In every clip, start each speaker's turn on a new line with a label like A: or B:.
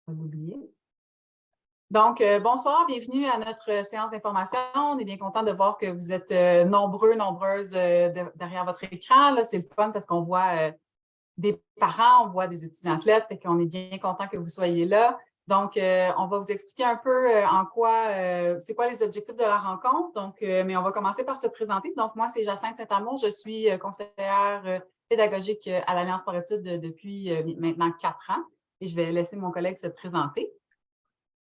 A: On va l'oublier. Donc, bonsoir, bienvenue à notre séance d'information. On est bien content de voir que vous êtes nombreux, nombreuses derrière votre écran. C'est le fun parce qu'on voit des parents, on voit des étudiants athlètes, et qu'on est bien content que vous soyez là. Donc, on va vous expliquer un peu c'est quoi les objectifs de la rencontre. Donc, mais on va commencer par se présenter. Donc, moi, c'est Jacinthe Saint-Amour. Je suis conseillère pédagogique à l'Alliance pour études depuis maintenant 4 ans. Et je vais laisser mon collègue se présenter.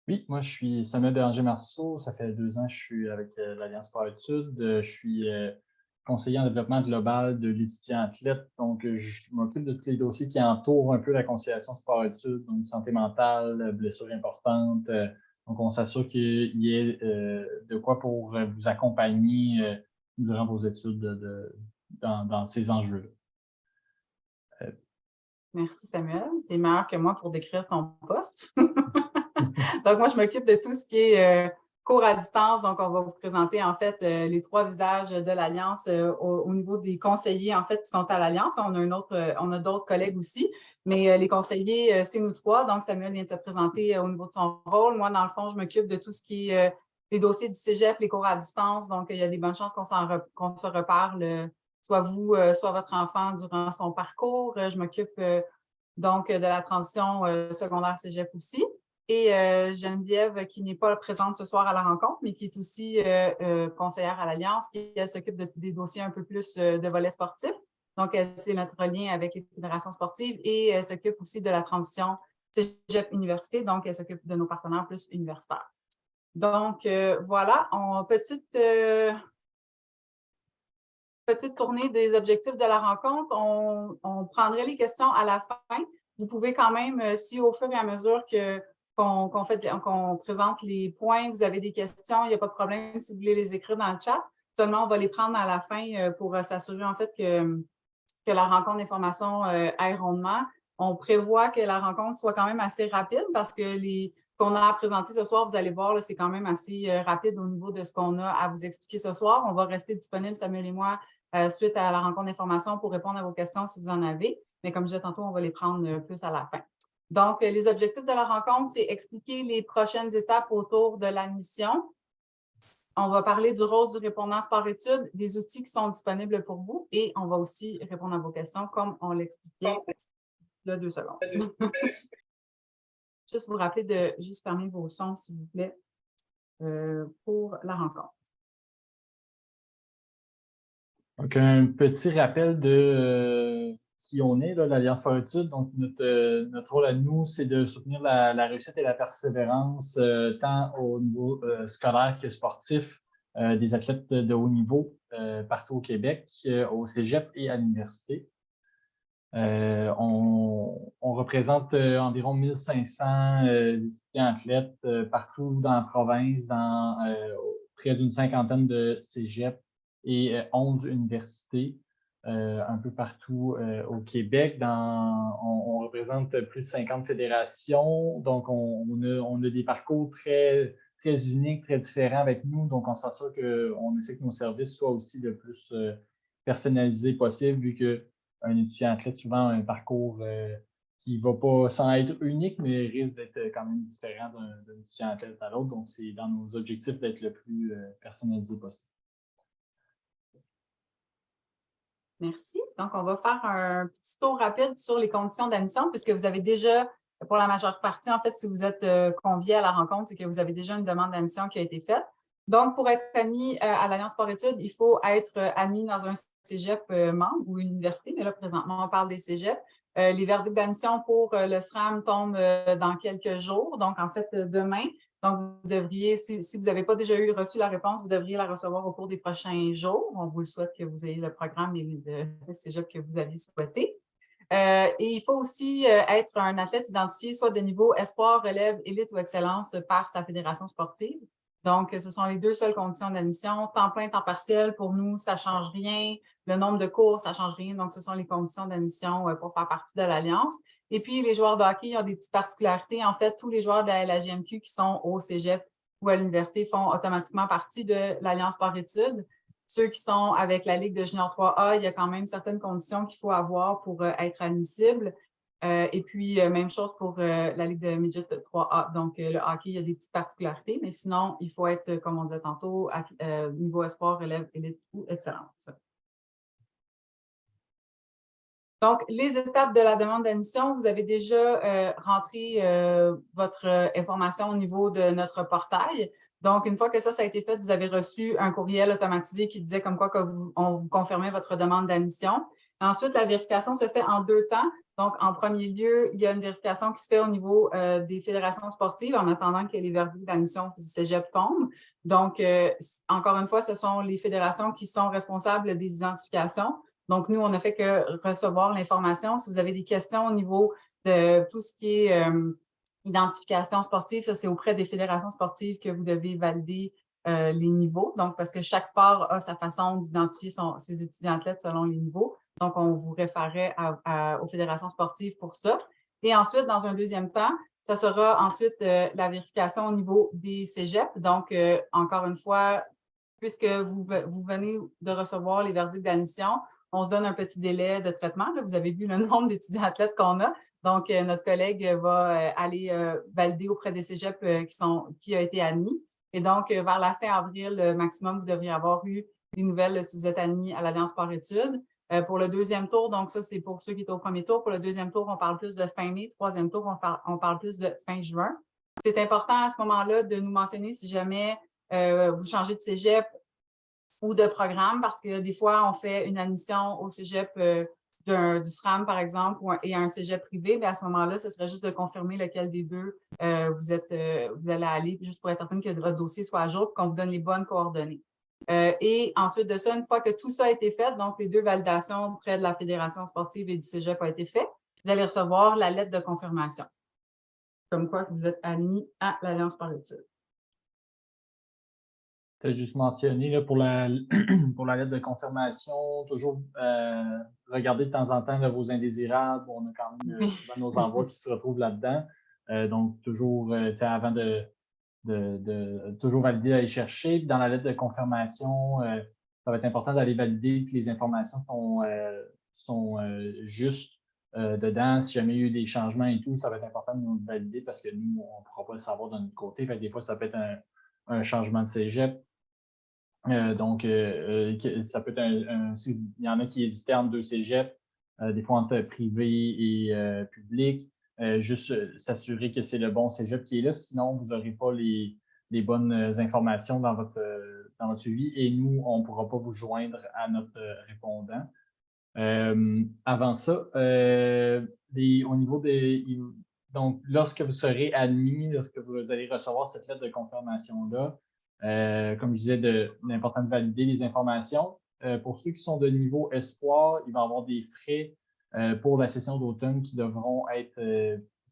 B: Oui, moi, je suis Samuel Béranger-Marceau. Ça fait 2 ans que je suis avec l'Alliance Sport-Études. Je suis conseiller en développement global de l'étudiant athlète. Donc, je m'occupe de tous les dossiers qui entourent un peu la conciliation sport-études, donc santé mentale, blessures importantes. Donc, on s'assure qu'il y ait de quoi pour vous accompagner durant vos études dans ces enjeux-là.
A: Merci, Samuel. Tu es meilleur que moi pour décrire ton poste. Donc, moi, je m'occupe de tout ce qui est cours à distance. Donc, on va vous présenter, en fait, les 3 visages de l'Alliance au niveau des conseillers, en fait, qui sont à l'Alliance. On a d'autres collègues aussi, mais les conseillers, c'est nous 3. Donc, Samuel vient de se présenter au niveau de son rôle. Moi, dans le fond, je m'occupe de tout ce qui est les dossiers du cégep, les cours à distance. Donc, il y a des bonnes chances qu'on se reparle, soit vous, soit votre enfant durant son parcours. Je m'occupe donc de la transition secondaire cégep aussi. Et Geneviève, qui n'est pas présente ce soir à la rencontre, mais qui est aussi conseillère à l'Alliance, qui s'occupe des dossiers un peu plus de volet sportif. Donc, c'est notre lien avec les fédérations sportives et elle s'occupe aussi de la transition cégep-université. Donc, elle s'occupe de nos partenaires plus universitaires. Donc, voilà, petite tournée des objectifs de la rencontre. On prendrait les questions à la fin. Vous pouvez quand même, si au fur et à mesure qu'on présente les points, vous avez des questions, il n'y a pas de problème si vous voulez les écrire dans le chat. Seulement, on va les prendre à la fin pour s'assurer en fait que la rencontre d'information aille rondement. On prévoit que la rencontre soit quand même assez rapide parce que qu'on a à présenter ce soir, vous allez voir, c'est quand même assez rapide au niveau de ce qu'on a à vous expliquer ce soir. On va rester disponible, Samuel et moi, suite à la rencontre d'information pour répondre à vos questions si vous en avez. Mais comme je disais tantôt, on va les prendre plus à la fin. Donc, les objectifs de la rencontre, c'est expliquer les prochaines étapes autour de la mission. On va parler du rôle du répondant sport-études, des outils qui sont disponibles pour vous et on va aussi répondre à vos questions comme on l'expliquait il y a 2 secondes. Juste vous rappeler de juste fermer vos sons, s'il vous plaît, pour la rencontre.
B: Donc, un petit rappel de qui on est, l'Alliance Sport-Études. Donc, notre rôle à nous, c'est de soutenir la réussite et la persévérance tant au niveau scolaire que sportif des athlètes de haut niveau partout au Québec, au cégep et à l'université. On représente environ 1500 étudiants athlètes partout dans la province, dans près d'une 50aine de cégeps et 11 universités un peu partout au Québec. On représente plus de 50 fédérations, donc on a des parcours très, très uniques, très différents avec nous. Donc, on s'assure qu'on essaie que nos services soient aussi le plus personnalisés possible, vu qu'un étudiant athlète souvent a un parcours qui ne va pas sans être unique, mais risque d'être quand même différent d'un étudiant athlète à l'autre. Donc, c'est dans nos objectifs d'être le plus personnalisé possible.
A: Merci. Donc, on va faire un petit tour rapide sur les conditions d'admission, puisque vous avez déjà, pour la majeure partie, en fait, si vous êtes convié à la rencontre, c'est que vous avez déjà une demande d'admission qui a été faite. Donc, pour être admis à l'Alliance Sport-Études, il faut être admis dans un cégep membre ou une université, mais là, présentement, on parle des cégeps. Les verdicts d'admission pour le SRAM tombent dans quelques jours, donc en fait, demain. Donc, vous devriez, si vous n'avez pas déjà reçu la réponse, vous devriez la recevoir au cours des prochains jours. On vous le souhaite que vous ayez le programme et le cégep que vous aviez souhaité. Et il faut aussi être un athlète identifié soit de niveau espoir, relève, élite ou excellence par sa fédération sportive. Donc, ce sont les 2 seules conditions d'admission. Temps plein, temps partiel, pour nous, ça ne change rien. Le nombre de cours, ça ne change rien. Donc, ce sont les conditions d'admission pour faire partie de l'Alliance. Et puis, les joueurs de hockey ont des petites particularités. En fait, tous les joueurs de la LHJMQ qui sont au cégep ou à l'université font automatiquement partie de l'Alliance Sport-Études. Ceux qui sont avec la Ligue de Junior 3A, il y a quand même certaines conditions qu'il faut avoir pour être admissible. Et puis, même chose pour la Ligue de Midget 3A. Donc, le hockey, il y a des petites particularités, mais sinon, il faut être, comme on disait tantôt, niveau espoir, relève, élite ou excellence. Donc, les étapes de la demande d'admission, vous avez déjà rentré votre information au niveau de notre portail. Donc, une fois que ça a été fait, vous avez reçu un courriel automatisé qui disait comme quoi on vous confirmait votre demande d'admission. Ensuite, la vérification se fait en 2 temps. Donc, en premier lieu, il y a une vérification qui se fait au niveau des fédérations sportives en attendant que les verdicts d'admission du cégep tombent. Donc, encore une fois, ce sont les fédérations qui sont responsables des identifications. Donc, nous, on n'a fait que recevoir l'information. Si vous avez des questions au niveau de tout ce qui est identification sportive, ça, c'est auprès des fédérations sportives que vous devez valider les niveaux. Donc, parce que chaque sport a sa façon d'identifier ses étudiants-athlètes selon les niveaux. Donc, on vous référerait aux fédérations sportives pour ça. Et ensuite, dans un deuxième temps, ça sera ensuite la vérification au niveau des cégeps. Donc, encore une fois, puisque vous venez de recevoir les verdicts d'admission, on se donne un petit délai de traitement. Là, vous avez vu le nombre d'étudiants athlètes qu'on a. Donc, notre collègue va aller valider auprès des cégeps qui a été admis. Et donc, vers la fin avril, maximum, vous devriez avoir eu des nouvelles si vous êtes admis à l'Alliance Sport-Études. Pour le deuxième tour, donc ça, c'est pour ceux qui étaient au premier tour. Pour le deuxième tour, on parle plus de fin mai. Troisième tour, on parle plus de fin juin. C'est important à ce moment-là de nous mentionner si jamais vous changez de cégep ou de programme, parce que des fois, on fait une admission au cégep du SRAM, par exemple, et à un cégep privé. Bien, à ce moment-là, ce serait juste de confirmer lequel des deux vous allez aller, juste pour être certaine que votre dossier soit à jour et qu'on vous donne les bonnes coordonnées. Et ensuite de ça, une fois que tout ça a été fait, donc les 2 validations auprès de la Fédération sportive et du cégep ont été faites, vous allez recevoir la lettre de confirmation, comme quoi vous êtes admis à l'Alliance Sport-Études.
B: Tu as juste mentionné là, pour la lettre de confirmation, toujours regarder de temps en temps là, vos indésirables. On a quand même souvent nos envois qui se retrouvent là-dedans. Donc, toujours, avant de toujours valider, aller chercher. Dans la lettre de confirmation, ça va être important d'aller valider que les informations sont justes dedans. Si jamais il y a eu des changements et tout, ça va être important de nous valider parce que nous, on ne pourra pas le savoir de notre côté. Fait que des fois, ça peut être un changement de cégep. Donc, ça peut être il y en a qui hésitaient entre 2 cégeps, des fois entre privé et public. Juste s'assurer que c'est le bon cégep qui est là, sinon vous n'aurez pas les bonnes informations dans votre suivi et nous, on ne pourra pas vous joindre à notre répondant. Avant ça, au niveau des... Donc, lorsque vous serez admis, lorsque vous allez recevoir cette lettre de confirmation-là, comme je disais, l'important de valider les informations. Pour ceux qui sont de niveau espoir, il va y avoir des frais pour la session d'automne qui devront être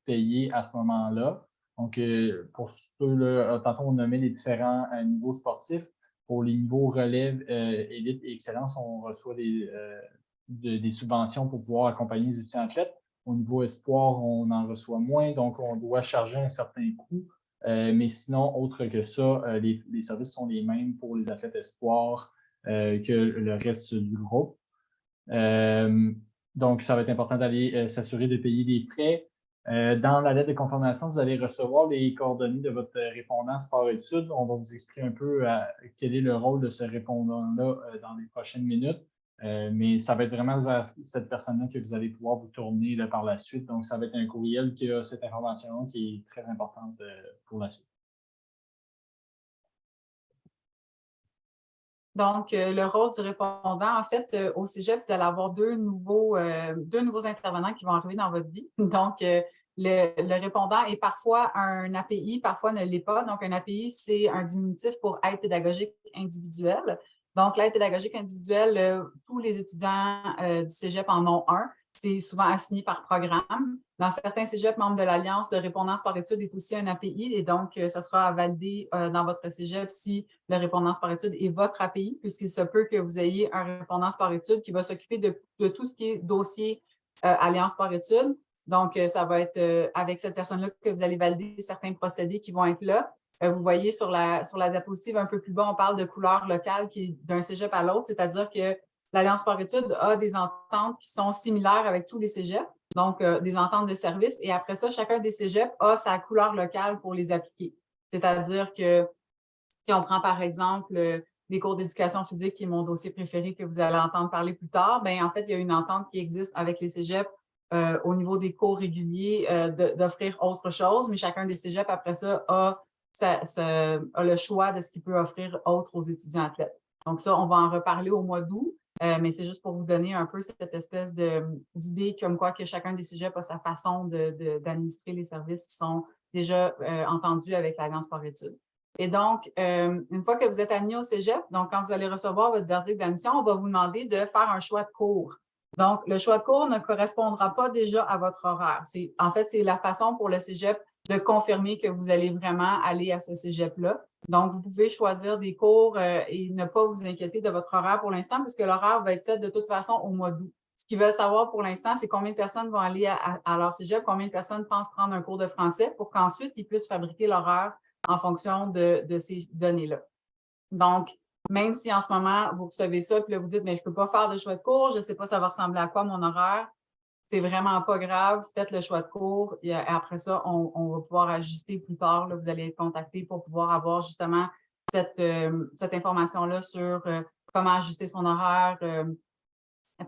B: payés à ce moment-là. Donc, pour ceux-là, tantôt on nommait les différents niveaux sportifs. Pour les niveaux relève, élite et excellence, on reçoit des subventions pour pouvoir accompagner les étudiants athlètes. Au niveau espoir, on en reçoit moins, donc on doit charger un certain coût. Mais sinon, autre que ça, les services sont les mêmes pour les athlètes espoirs que le reste du groupe. Donc, ça va être important d'aller s'assurer de payer des frais. Dans la lettre de confirmation, vous allez recevoir les coordonnées de votre répondant sport-études. On va vous expliquer un peu quel est le rôle de ce répondant-là dans les prochaines minutes. Mais ça va être vraiment vers cette personne-là que vous allez pouvoir vous tourner là, par la suite. Donc, ça va être un courriel qui a cette information qui est très importante pour la suite.
A: Donc, le rôle du répondant, en fait, au cégep, vous allez avoir deux nouveaux intervenants qui vont arriver dans votre vie. Donc, le répondant est parfois un API, parfois ne l'est pas. Donc, un API, c'est un diminutif pour aide pédagogique individuelle. Donc, l'aide pédagogique individuelle, tous les étudiants du cégep en ont un. C'est souvent assigné par programme. Dans certains cégeps membres de l'Alliance, le répondant sport-études est aussi un API et donc, ça sera à valider dans votre cégep si le répondant sport-études est votre API, puisqu'il se peut que vous ayez un répondant sport-études qui va s'occuper de tout ce qui est dossier Alliance sport-études. Donc, ça va être avec cette personne-là que vous allez valider certains procédés qui vont être là. Vous voyez sur la diapositive un peu plus bas, on parle de couleur locale qui est d'un cégep à l'autre, c'est-à-dire que l'Alliance Sport-Études a des ententes qui sont similaires avec tous les cégeps. donc des ententes de service. Et après ça, chacun des cégeps a sa couleur locale pour les appliquer. C'est-à-dire que si on prend par exemple les cours d'éducation physique, qui est mon dossier préféré que vous allez entendre parler plus tard, bien, en fait, il y a une entente qui existe avec les cégeps au niveau des cours réguliers d'offrir autre chose, mais chacun des cégeps, après ça, a le choix de ce qu'il peut offrir autre aux étudiants athlètes. Donc ça, on va en reparler au mois d'août, mais c'est juste pour vous donner un peu cette espèce d'idée comme quoi que chacun des cégeps a sa façon d'administrer les services qui sont déjà entendus avec l'Alliance Sport-Études. Et donc, une fois que vous êtes admis au cégep, donc quand vous allez recevoir votre verdict d'admission, on va vous demander de faire un choix de cours. Donc, le choix de cours ne correspondra pas déjà à votre horaire. En fait, c'est la façon pour le cégep de confirmer que vous allez vraiment aller à ce cégep-là. Donc, vous pouvez choisir des cours et ne pas vous inquiéter de votre horaire pour l'instant, puisque l'horaire va être fait de toute façon au mois d'août. Ce qu'ils veulent savoir pour l'instant, c'est combien de personnes vont aller à leur cégep, combien de personnes pensent prendre un cours de français pour qu'ensuite, ils puissent fabriquer l'horaire en fonction de ces données-là. Donc, même si en ce moment, vous recevez ça, puis là, vous dites, mais je ne peux pas faire de choix de cours, je ne sais pas ça va ressembler à quoi mon horaire, c'est vraiment pas grave, faites le choix de cours et après ça, on va pouvoir ajuster plus tard. Là, vous allez être contacté pour pouvoir avoir justement cette information-là sur comment ajuster son horaire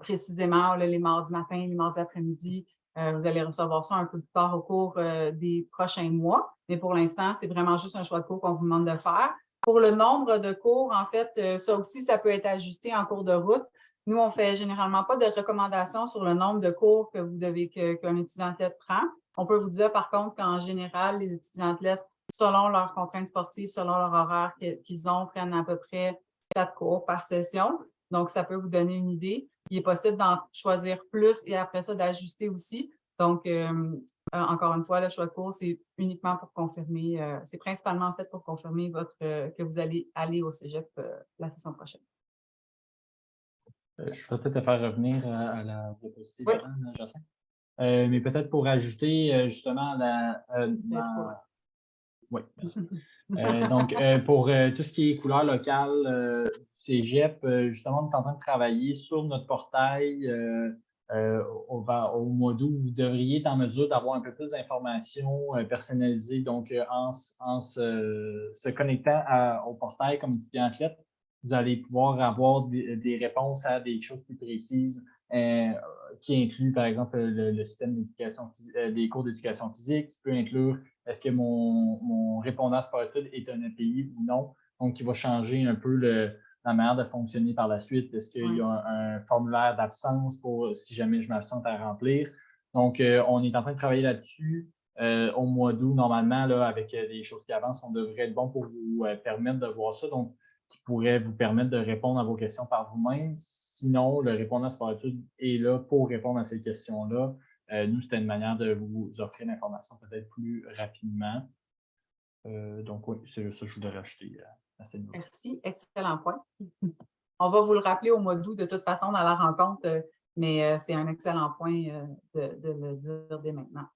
A: précisément là, les mardis matin, les mardis après-midi. Vous allez recevoir ça un peu plus tard au cours des prochains mois. Mais pour l'instant, c'est vraiment juste un choix de cours qu'on vous demande de faire. Pour le nombre de cours, en fait, ça aussi, ça peut être ajusté en cours de route. Nous, on ne fait généralement pas de recommandations sur le nombre de cours qu'un étudiant athlète prend. On peut vous dire, par contre, qu'en général, les étudiants athlètes, selon leurs contraintes sportives, selon leur horaire qu'ils ont, prennent à peu près 4 cours par session. Donc, ça peut vous donner une idée. Il est possible d'en choisir plus et après ça, d'ajuster aussi. Donc, encore une fois, le choix de cours, c'est uniquement pour confirmer, c'est principalement en fait pour confirmer que vous allez aller au cégep la session prochaine.
B: Je vais peut-être te faire revenir à la diapositive
A: Oui.
B: avant, Jacinthe. Mais peut-être pour ajouter justement oui, merci. Donc, pour tout ce qui est couleur locale du cégep, justement, on est en train de travailler sur notre portail. Au mois d'août, vous devriez être en mesure d'avoir un peu plus d'informations personnalisées. Donc, en se connectant au portail comme étudiant athlète, vous allez pouvoir avoir des réponses à des choses plus précises qui incluent, par exemple, le système d'éducation, des cours d'éducation physique, qui peut inclure est-ce que mon répondant Sport-Études est un API ou non? Donc, il va changer un peu la manière de fonctionner par la suite. Est-ce qu'il y a un formulaire d'absence pour si jamais je m'absente à remplir? Donc, on est en train de travailler là-dessus. Au mois d'août, normalement, là, avec des choses qui avancent, on devrait être bon pour vous permettre de voir ça. Donc, qui pourrait vous permettre de répondre à vos questions par vous-même. Sinon, le répondant Sport-Études est là pour répondre à ces questions-là. Nous, c'était une manière de vous offrir l'information peut-être plus rapidement. Donc, oui, c'est ça que je voulais rajouter à cette note.
A: Merci, excellent point. On va vous le rappeler au mois d'août de toute façon dans la rencontre, mais c'est un excellent point de le dire dès maintenant.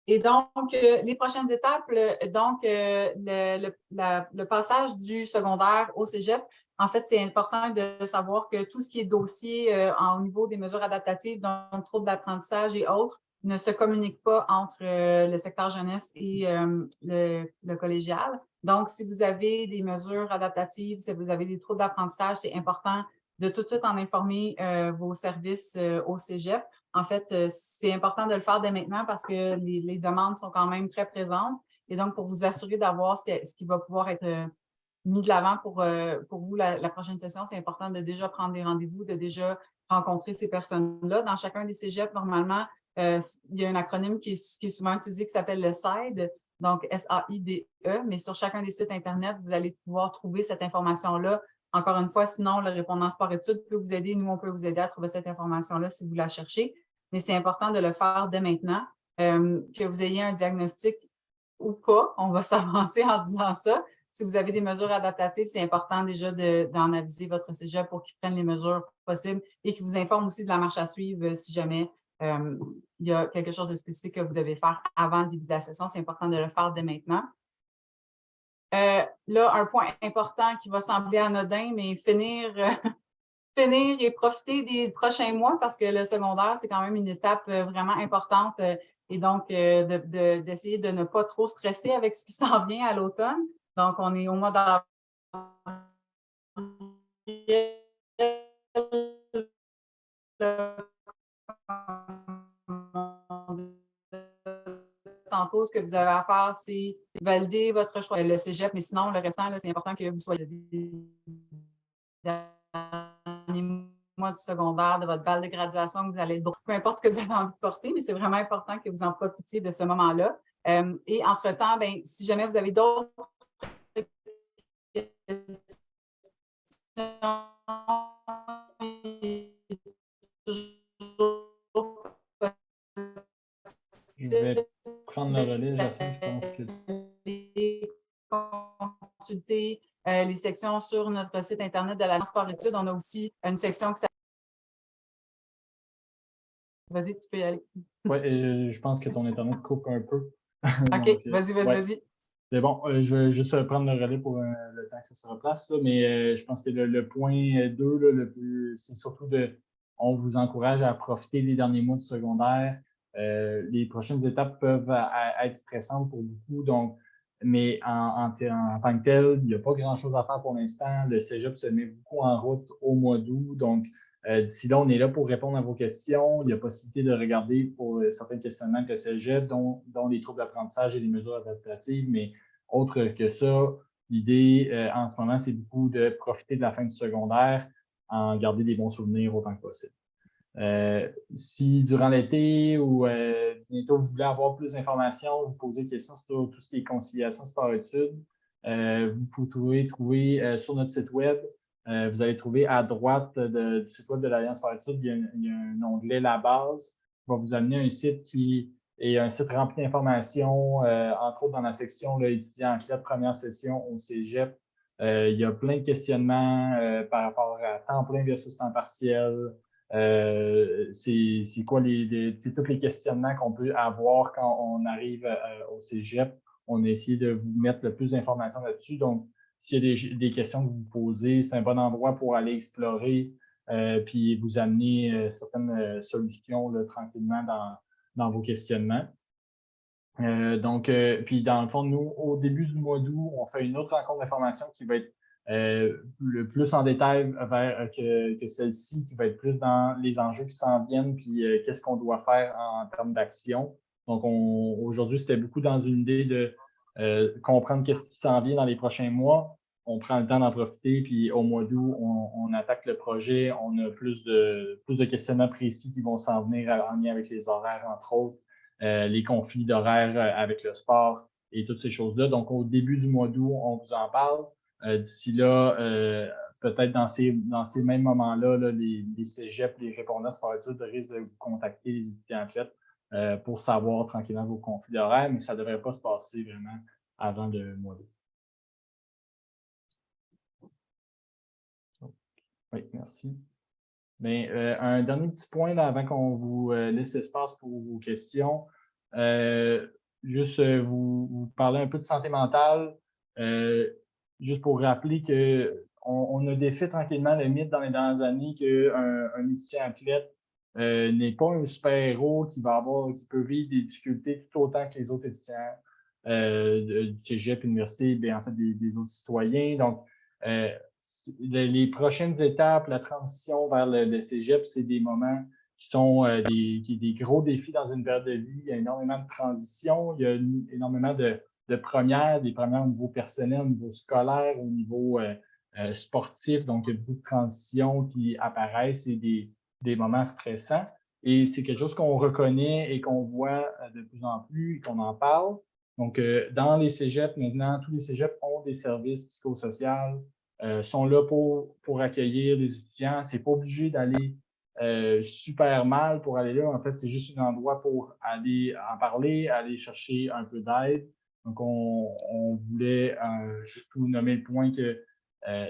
A: Et donc, les prochaines étapes, le passage du secondaire au cégep, en fait, c'est important de savoir que tout ce qui est dossier au niveau des mesures adaptatives, donc troubles d'apprentissage et autres, ne se communique pas entre le secteur jeunesse et le collégial. Donc, si vous avez des mesures adaptatives, si vous avez des troubles d'apprentissage, c'est important de tout de suite en informer vos services au cégep. En fait, c'est important de le faire dès maintenant parce que les demandes sont quand même très présentes. Et donc, pour vous assurer d'avoir ce qui va pouvoir être mis de l'avant pour vous la prochaine session, c'est important de déjà prendre des rendez-vous, de déjà rencontrer ces personnes-là. Dans chacun des cégeps, normalement, il y a un acronyme qui est souvent utilisé qui s'appelle le SAIDE, donc S-A-I-D-E, mais sur chacun des sites Internet, vous allez pouvoir trouver cette information-là. Encore une fois, sinon, le répondant Sport-Études peut vous aider. Nous, on peut vous aider à trouver cette information-là si vous la cherchez. Mais c'est important de le faire dès maintenant. Que vous ayez un diagnostic ou pas, on va s'avancer en disant ça. Si vous avez des mesures adaptatives, c'est important déjà d'en aviser votre cégep pour qu'ils prennent les mesures possibles et qu'ils vous informent aussi de la marche à suivre si jamais il y a quelque chose de spécifique que vous devez faire avant le début de la session. C'est important de le faire dès maintenant. Là, un point important qui va sembler anodin, mais finir finir et profiter des prochains mois parce que le secondaire, c'est quand même une étape vraiment importante et donc d'essayer de ne pas trop stresser avec ce qui s'en vient à l'automne. Donc, on est au mois d'avril. Tantôt, ce que vous avez à faire, c'est valider votre choix, le cégep, mais sinon, le restant, c'est important que vous soyez derniers mois du secondaire, de votre balle de graduation, que vous allez, donc, peu importe ce que vous avez envie de porter, mais c'est vraiment important que vous en profitiez de ce moment-là. Et entre-temps, ben, si jamais vous avez d'autres
B: Je vais prendre le relais, Jacinthe, je pense que...
A: consulter les sections sur notre site Internet de l'Alliance Sport-Études. On a aussi une section qui s'appelle... Vas-y, tu peux y aller.
B: Oui, je pense que ton Internet coupe un peu.
A: OK,
B: Donc,
A: vas-y,
B: ouais.
A: vas-y.
B: C'est bon, je vais juste prendre le relais pour le temps que ça se replace, là, mais je pense que le point 2, là, c'est surtout on vous encourage à profiter des derniers mois du secondaire. Les prochaines étapes peuvent être stressantes pour beaucoup, donc, mais en tant que tel, il n'y a pas grand-chose à faire pour l'instant. Le cégep se met beaucoup en route au mois d'août, donc d'ici là, on est là pour répondre à vos questions. Il y a possibilité de regarder pour certains questionnements que le cégep, dont les troubles d'apprentissage et les mesures adaptatives, mais autre que ça, l'idée en ce moment, c'est beaucoup de profiter de la fin du secondaire en garder des bons souvenirs autant que possible. Si durant l'été ou bientôt vous voulez avoir plus d'informations, vous posez des questions sur tout ce qui est conciliation sport-études, vous pouvez trouver sur notre site web, vous allez trouver à droite du site web de l'Alliance sport-études, il y a un onglet La base qui va vous amener à un site qui est un site rempli d'informations, entre autres dans la section là, étudiants en classe première session au cégep. Il y a plein de questionnements par rapport à temps plein versus temps partiel. C'est quoi tous les questionnements qu'on peut avoir quand on arrive au cégep. On a essayé de vous mettre le plus d'informations là-dessus. Donc, s'il y a des questions que vous posez, c'est un bon endroit pour aller explorer puis vous amener certaines solutions là, tranquillement dans vos questionnements. Puis dans le fond, nous, au début du mois d'août, on fait une autre rencontre d'information qui va être le plus en détail que celle-ci, qui va être plus dans les enjeux qui s'en viennent, puis qu'est-ce qu'on doit faire en termes d'action. Donc, aujourd'hui, c'était beaucoup dans une idée de comprendre qu'est-ce qui s'en vient dans les prochains mois. On prend le temps d'en profiter, puis au mois d'août, on attaque le projet. On a plus de questionnements précis qui vont s'en venir en lien avec les horaires, entre autres. Les conflits d'horaires avec le sport et toutes ces choses-là. Donc, au début du mois d'août, on vous en parle. D'ici là, peut-être dans ces mêmes moments-là, là, les cégeps, les répondants sport-études risquent de vous contacter, les étudiants athlètes, pour savoir tranquillement vos conflits d'horaires, mais ça ne devrait pas se passer vraiment avant le mois d'août. Oui, merci. Bien, un dernier petit point là, avant qu'on vous laisse l'espace pour vos questions. Juste vous parler un peu de santé mentale. Juste pour rappeler qu'on a défait tranquillement le mythe dans les dernières années qu'un étudiant athlète n'est pas un super-héros qui peut vivre des difficultés tout autant que les autres étudiants du cégep, université, bien, en fait des autres citoyens. Donc, les prochaines étapes, la transition vers le cégep, c'est des moments qui sont des gros défis dans une période de vie. Il y a énormément de transitions, il y a énormément de premières, des premières au niveau personnel, au niveau scolaire, au niveau sportif. Donc, il y a beaucoup de transitions qui apparaissent et des moments stressants. Et c'est quelque chose qu'on reconnaît et qu'on voit de plus en plus et qu'on en parle. Donc, dans les cégeps, maintenant, tous les cégeps ont des services psychosociaux, sont là pour accueillir les étudiants. C'est pas obligé d'aller super mal pour aller là. En fait, c'est juste un endroit pour aller en parler, aller chercher un peu d'aide. Donc, on voulait juste vous nommer le point que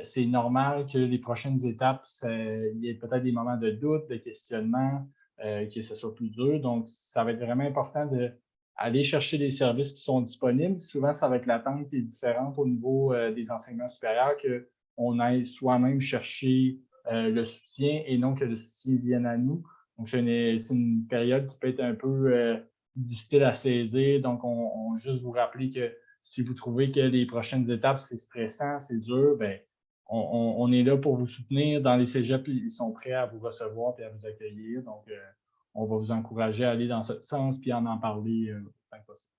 B: c'est normal que les prochaines étapes, il y ait peut-être des moments de doute, de questionnement, que ce soit plus dur. Donc, ça va être vraiment important d'aller chercher les services qui sont disponibles. Souvent, ça va être l'attente qui est différente au niveau des enseignements supérieurs qu'on aille soi-même chercher le soutien et non que le soutien vienne à nous. Donc, c'est une période qui peut être un peu difficile à saisir. Donc, on juste vous rappeler que si vous trouvez que les prochaines étapes, c'est stressant, c'est dur, bien, on est là pour vous soutenir. Dans les cégeps, ils sont prêts à vous recevoir et à vous accueillir. Donc, on va vous encourager à aller dans ce sens puis en parler autant que possible.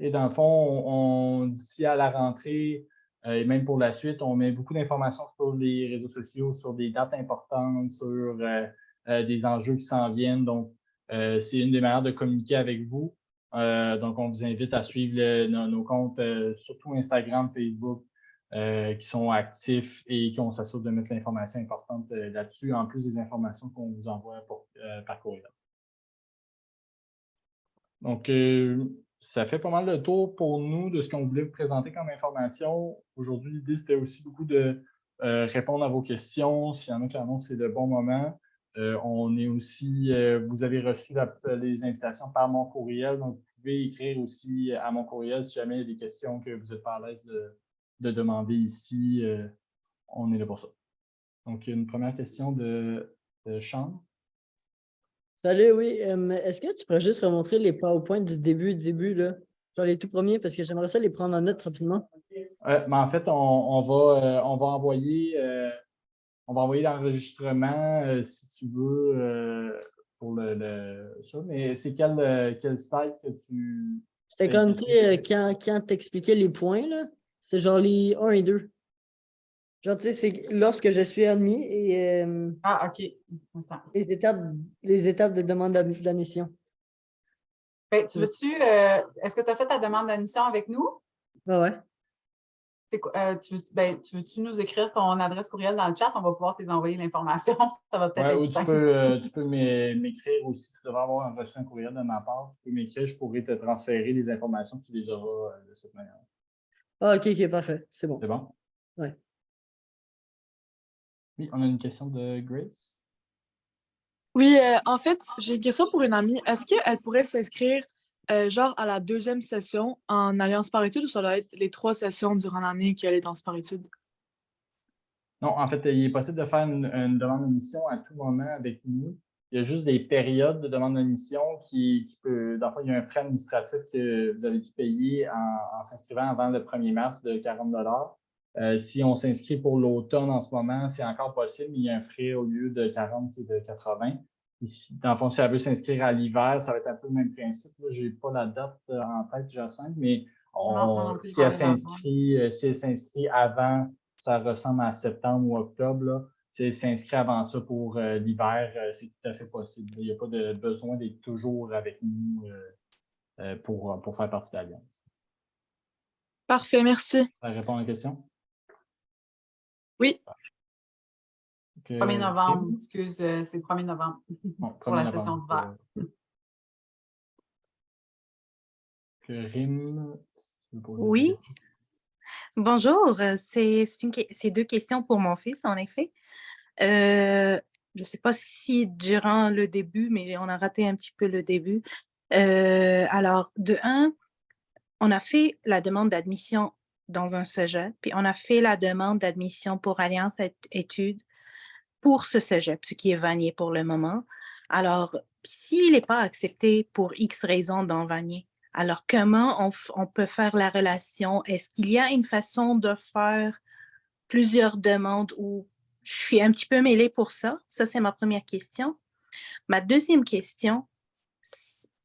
B: Et dans le fond, d'ici à la rentrée et même pour la suite, on met beaucoup d'informations sur les réseaux sociaux, sur des dates importantes, sur des enjeux qui s'en viennent. Donc, c'est une des manières de communiquer avec vous. Donc, on vous invite à suivre nos comptes, surtout Instagram, Facebook, qui sont actifs et qu'on s'assure de mettre l'information importante là-dessus, en plus des informations qu'on vous envoie par courriel. Donc, ça fait pas mal le tour pour nous de ce qu'on voulait vous présenter comme information. Aujourd'hui, l'idée, c'était aussi beaucoup de répondre à vos questions. S'il y en a qui en ont, c'est le bon moment. On est aussi, vous avez reçu les invitations par mon courriel, donc vous pouvez écrire aussi à mon courriel si jamais il y a des questions que vous n'êtes pas à l'aise de demander ici. On est là pour ça. Donc, une première question de Sean.
C: Salut, oui. Est-ce que tu pourrais juste remontrer les PowerPoint du début, là? Genre les tout premiers, parce que j'aimerais ça les prendre en note rapidement.
B: Mais en fait, on va envoyer l'enregistrement si tu veux pour ça. Mais c'est quel slide que tu.
C: C'était comme, tu sais, quand t'expliquais les points, là, c'était genre les 1 et 2. Genre, tu sais, c'est lorsque je suis admis et
A: Ah, OK. Attends.
C: les étapes de demande d'admission.
A: Ben, est-ce que tu as fait ta demande d'admission avec nous?
C: Ah ouais.
A: Tu veux-tu nous écrire ton adresse courriel dans le chat? On va pouvoir t'envoyer l'information. Ça va peut-être être
B: ou
A: simple.
B: tu peux m'écrire aussi. Tu devrais avoir reçu un courriel de ma part. Tu peux m'écrire, je pourrais te transférer les informations, tu les auras de cette manière.
C: Ah, OK, parfait. C'est bon.
B: C'est bon?
C: Oui.
B: Oui, on a une question de Grace.
D: Oui, en fait, j'ai une question pour une amie. Est-ce qu'elle pourrait s'inscrire genre à la deuxième session en alliance par études ou ça doit être les 3 sessions durant l'année qu'elle est dans par études?
B: Non, en fait, il est possible de faire une demande d'admission à tout moment avec nous. Il y a juste des périodes de demande d'admission qui peut. Dans le fond, il y a un frais administratif que vous avez dû payer en s'inscrivant avant le 1er mars de 40 si on s'inscrit pour l'automne en ce moment, c'est encore possible, mais il y a un frais au lieu de 40 qui est de 80. Ici, dans le fond, si elle veut s'inscrire à l'hiver, ça va être un peu le même principe. Je n'ai pas la date en tête, Jacinthe, mais si elle s'inscrit avant, ça ressemble à septembre ou octobre, là, si elle s'inscrit avant ça pour l'hiver, c'est tout à fait possible. Il n'y a pas de besoin d'être toujours avec nous pour faire partie de l'Alliance.
D: Parfait, merci.
B: Ça répond à la question?
D: Oui.
A: 1er novembre, excuse, c'est le 1er novembre pour la session d'hiver.
B: Rim,
E: oui. Bonjour, c'est 2 questions pour mon fils, en effet. Je ne sais pas si durant le début, mais on a raté un petit peu le début. Alors, de un, on a fait la demande d'admission dans un cégep, puis on a fait la demande d'admission pour Alliance Études pour ce cégep, ce qui est Vanier pour le moment. Alors, s'il n'est pas accepté pour X raisons dans Vanier, alors comment on peut faire la relation? Est-ce qu'il y a une façon de faire plusieurs demandes ou je suis un petit peu mêlée pour ça? Ça, c'est ma première question. Ma deuxième question,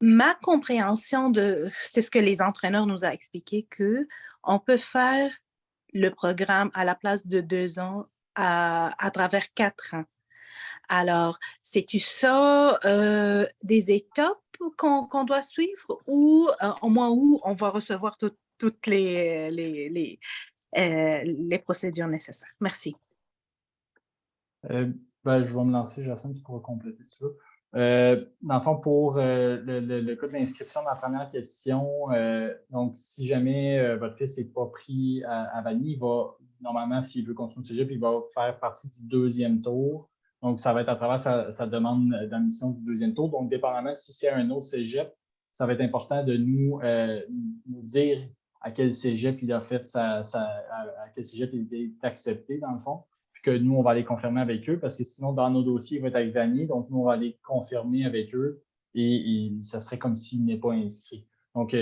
E: ma compréhension c'est ce que les entraîneurs nous ont expliqué, qu'on peut faire le programme à la place de 2 ans à travers 4 ans. Alors, c'est-tu ça des étapes qu'on doit suivre ou au moins où on va recevoir toutes les procédures nécessaires? Merci.
B: Je vais me lancer, Jacinthe, tu pourras compléter si tu veux. Dans le fond, pour le cas de l'inscription de la première question, donc si jamais votre fils n'est pas pris à Vanier, il va, normalement, s'il veut continuer le cégep, il va faire partie du 2e tour. Donc, ça va être à travers sa demande d'admission du 2e tour. Donc, dépendamment si c'est un autre cégep, ça va être important de nous dire à quel cégep il a fait à quel cégep il est accepté, dans le fond. Puis que nous, on va aller confirmer avec eux, parce que sinon, dans nos dossiers, il va être avec Vanier, donc nous, on va aller confirmer avec eux et ça serait comme s'il n'est pas inscrit. Donc,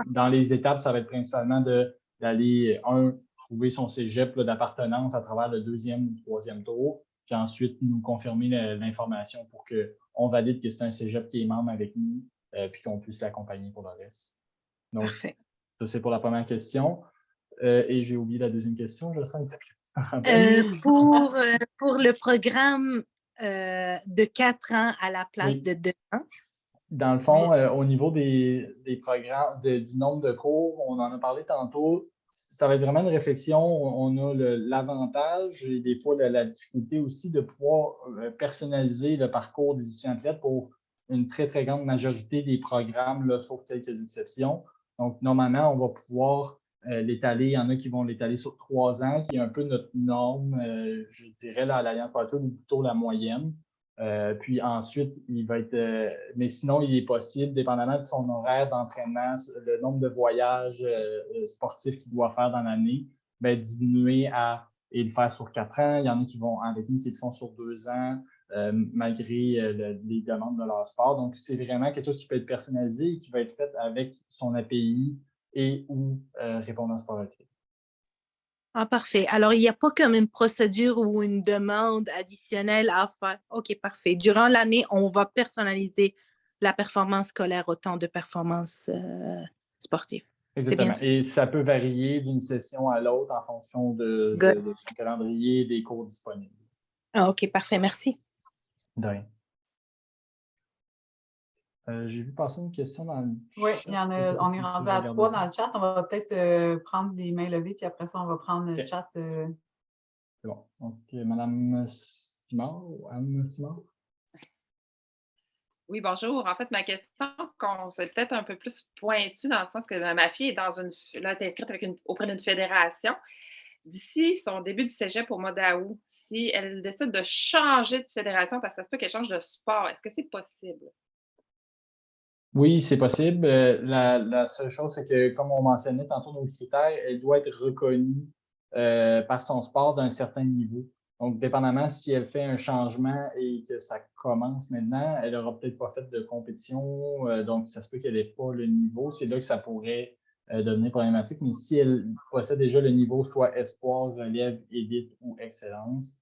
B: dans les étapes, ça va être principalement d'aller, trouver son cégep d'appartenance à travers le 2e ou 3e tour, puis ensuite nous confirmer l'information pour qu'on valide que c'est un cégep qui est membre avec nous, puis qu'on puisse l'accompagner pour le reste. Donc,
E: Parfait.
B: ça, c'est pour la première question. Et j'ai oublié la deuxième question, je sens que tu t'en rappelles.
E: Pour le programme de 4 ans à la place
B: Oui.
E: de 2 ans.
B: Dans le fond, au niveau des programmes, du nombre de cours, on en a parlé tantôt, ça va être vraiment une réflexion. On a l'avantage et des fois la difficulté aussi de pouvoir personnaliser le parcours des étudiants athlètes pour une très, très grande majorité des programmes, là, sauf quelques exceptions. Donc, normalement, on va pouvoir l'étaler. Il y en a qui vont l'étaler sur 3 ans, qui est un peu notre norme, je dirais, là, à l'Alliance sportive, ou plutôt la moyenne. Puis ensuite, il va être. Mais sinon, il est possible, dépendamment de son horaire d'entraînement, le nombre de voyages sportifs qu'il doit faire dans l'année, diminuer et le faire sur 4 ans. Il y en a qui vont avec nous qui le font sur 2 ans, malgré les demandes de leur sport. Donc, c'est vraiment quelque chose qui peut être personnalisé et qui va être fait avec son API et ou répondant sportif.
E: Ah, parfait. Alors, il n'y a pas comme une procédure ou une demande additionnelle à faire. OK, parfait. Durant l'année, on va personnaliser la performance scolaire au temps de performance sportive.
B: Exactement.
E: C'est bien ça.
B: Et ça peut varier d'une session à l'autre en fonction de son calendrier, des cours disponibles.
E: Ah, OK, parfait. Merci.
B: De rien. J'ai vu passer une question dans le
A: Oui,
B: chat.
A: il y en a, on est rendu à 3 dans le chat. On va peut-être prendre des mains levées, puis après ça, on va prendre le chat.
B: C'est bon. Donc, Mme Simard ou Anne Simard?
F: Oui, bonjour. En fait, ma question, c'est peut-être un peu plus pointue dans le sens que ma fille est inscrite auprès d'une fédération. D'ici son début du cégep au mois d'août, si elle décide de changer de fédération parce que ça se peut qu'elle change de sport, est-ce que c'est possible?
B: Oui, c'est possible. La seule chose, c'est que, comme on mentionnait tantôt nos critères, elle doit être reconnue par son sport d'un certain niveau. Donc, dépendamment si elle fait un changement et que ça commence maintenant, elle n'aura peut-être pas fait de compétition, donc ça se peut qu'elle n'ait pas le niveau. C'est là que ça pourrait devenir problématique. Mais si elle possède déjà le niveau, soit espoir, relève, élite ou excellence,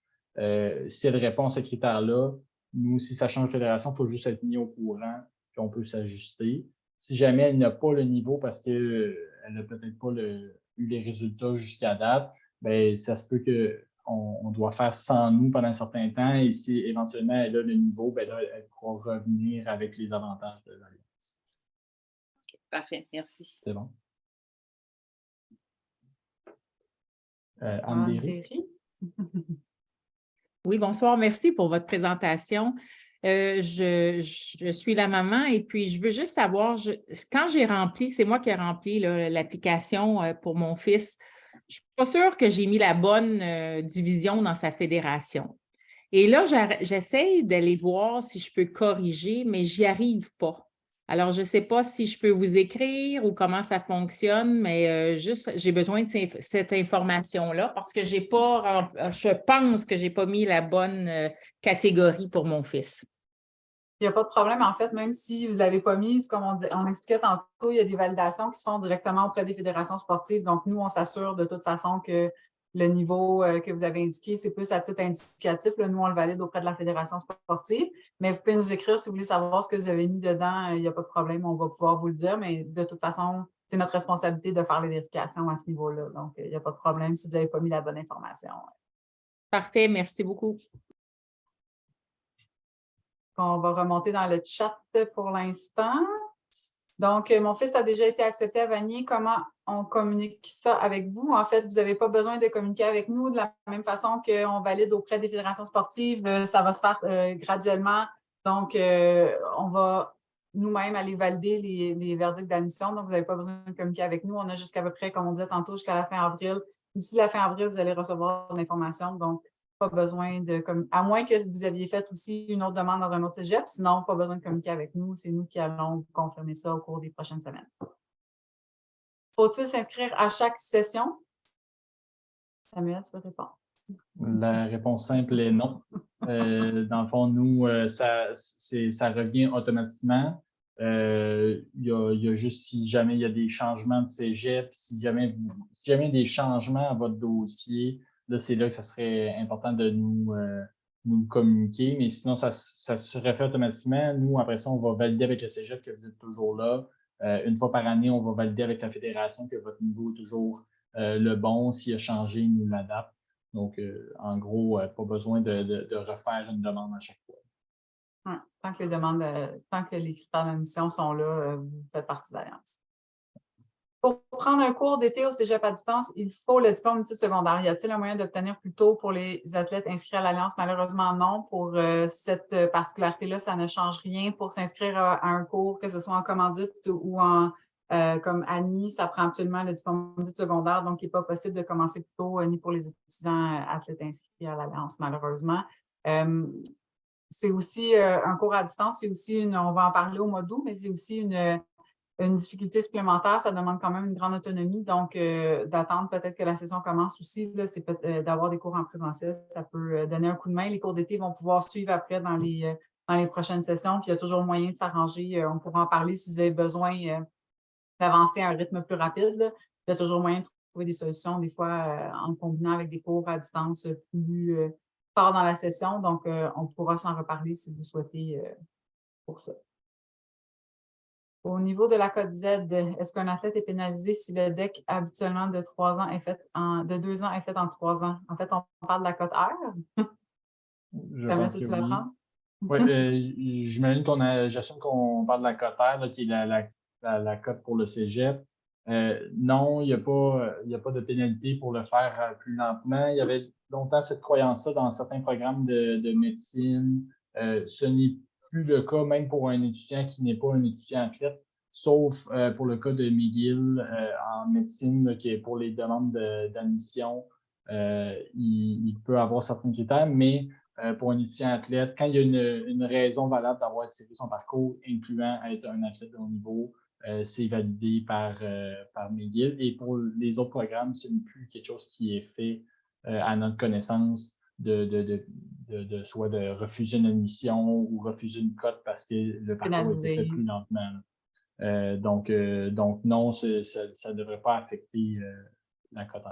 B: si elle répond à ces critères-là, nous, si ça change de fédération, il faut juste être mis au courant. Puis on peut s'ajuster. Si jamais elle n'a pas le niveau parce qu'elle n'a peut-être pas eu les résultats jusqu'à date, ça se peut qu'on doit faire sans nous pendant un certain temps et si éventuellement elle a le niveau, là, elle pourra revenir avec les avantages de l'Alliance.
F: Okay, parfait, merci.
B: C'est bon. Anne Derry.
G: Oui, bonsoir. Merci pour votre présentation. Je suis la maman et puis je veux juste savoir, quand j'ai rempli, c'est moi qui ai rempli l'application pour mon fils, je ne suis pas sûre que j'ai mis la bonne division dans sa fédération. Et là, j'essaie d'aller voir si je peux corriger, mais je n'y arrive pas. Alors, je ne sais pas si je peux vous écrire ou comment ça fonctionne, mais juste, j'ai besoin de cette information-là parce que je pense que je n'ai pas mis la bonne catégorie pour mon fils.
A: Il n'y a pas de problème. En fait, même si vous ne l'avez pas mis, comme on expliquait tantôt, il y a des validations qui se font directement auprès des fédérations sportives. Donc, nous, on s'assure de toute façon que le niveau que vous avez indiqué, c'est plus à titre indicatif. Là, nous, on le valide auprès de la fédération sportive. Mais vous pouvez nous écrire si vous voulez savoir ce que vous avez mis dedans. Il n'y a pas de problème, on va pouvoir vous le dire. Mais de toute façon, c'est notre responsabilité de faire les vérifications à ce niveau-là. Donc, il n'y a pas de problème si vous n'avez pas mis la bonne information.
G: Parfait, merci beaucoup.
A: On va remonter dans le chat pour l'instant. Donc, mon fils a déjà été accepté à Vanier. Comment on communique ça avec vous? En fait, vous n'avez pas besoin de communiquer avec nous de la même façon qu'on valide auprès des fédérations sportives. Ça va se faire graduellement. Donc, on va nous-mêmes aller valider les verdicts d'admission. Donc, vous n'avez pas besoin de communiquer avec nous. On a jusqu'à peu près, comme on disait tantôt, jusqu'à la fin avril. D'ici la fin avril, vous allez recevoir l'information. Donc, pas besoin de à moins que vous aviez fait aussi une autre demande dans un autre cégep, sinon, pas besoin de communiquer avec nous. C'est nous qui allons vous confirmer ça au cours des prochaines semaines. Faut-il s'inscrire à chaque session? Samuel, tu peux répondre.
B: La réponse simple est non. Dans le fond, nous, ça revient automatiquement. Il y a juste si jamais il y a des changements de cégep, si jamais il y a des changements à votre dossier, là, c'est là que ça serait important de nous communiquer. Mais sinon, ça se refait automatiquement. Nous, après ça, on va valider avec le cégep que vous êtes toujours là. Une fois par année, on va valider avec la fédération que votre niveau est toujours le bon. S'il a changé, nous l'adapte. Donc, en gros, pas besoin de refaire une demande à chaque fois.
A: Ouais, tant que les critères d'admission sont là, vous faites partie de l'Alliance. Pour prendre un cours d'été au cégep à distance, il faut le diplôme d'études secondaires. Y a-t-il un moyen d'obtenir plus tôt pour les athlètes inscrits à l'Alliance? Malheureusement, non. Pour cette particularité-là, ça ne change rien. Pour s'inscrire à un cours, que ce soit en commandite ou comme admis, ça prend absolument le diplôme d'études secondaires, donc il n'est pas possible de commencer plus tôt, ni pour les étudiants athlètes inscrits à l'Alliance, malheureusement. C'est aussi un cours à distance, c'est aussi on va en parler au mois d'août, mais c'est aussi une difficulté supplémentaire, ça demande quand même une grande autonomie, donc d'attendre peut-être que la session commence aussi, c'est d'avoir des cours en présentiel, ça peut donner un coup de main. Les cours d'été vont pouvoir suivre après dans les prochaines sessions, puis il y a toujours moyen de s'arranger, on pourra en parler si vous avez besoin d'avancer à un rythme plus rapide, là. Il y a toujours moyen de trouver des solutions, des fois en combinant avec des cours à distance plus tard dans la session. Donc, on pourra s'en reparler si vous souhaitez pour ça. Au niveau de la Code Z, est-ce qu'un athlète est pénalisé si le DEC habituellement de 3 ans est fait de 2 ans est fait en 3 ans? En fait, on parle de la cote R.
B: Je
A: Ça
B: pense
A: me
B: que
A: suit la
B: oui.
A: prendre?
B: Oui, j'imagine j'assume qu'on parle de la cote R, là, qui est la cote pour le cégep. Non, il n'y a pas de pénalité pour le faire plus lentement. Il y avait longtemps cette croyance-là dans certains programmes de médecine. Ce n'est plus le cas, même pour un étudiant qui n'est pas un étudiant athlète, sauf pour le cas de McGill en médecine, là, qui est pour les demandes d'admission. Il peut avoir certains critères, mais pour un étudiant athlète, quand il y a une raison valable d'avoir tiré son parcours, incluant être un athlète de haut niveau, c'est validé par McGill. Et pour les autres programmes, ce n'est plus quelque chose qui est fait à notre connaissance soit de refuser une admission ou refuser une cote parce que le parcours a été fait plus lentement. Donc non, ça ne devrait pas affecter la cote.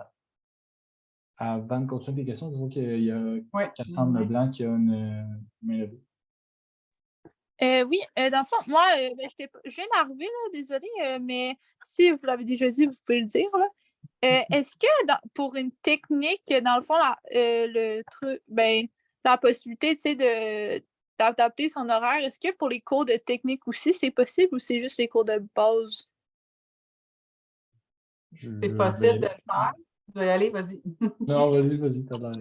B: Avant de continuer tes questions, je vois qu'il y a Cassandre Leblanc qui a une main levée.
H: Oui, dans le fond, moi, je viens d'arriver, là, désolée, mais si vous l'avez déjà dit, vous pouvez le dire, là. Est-ce que pour une technique, dans le fond, le truc, la possibilité, tu sais, d'adapter son horaire, est-ce que pour les cours de technique aussi, c'est possible ou c'est juste les cours de base?
A: C'est possible de le faire. Tu vas y aller, vas-y.
B: Non, vas-y, t'as l'air.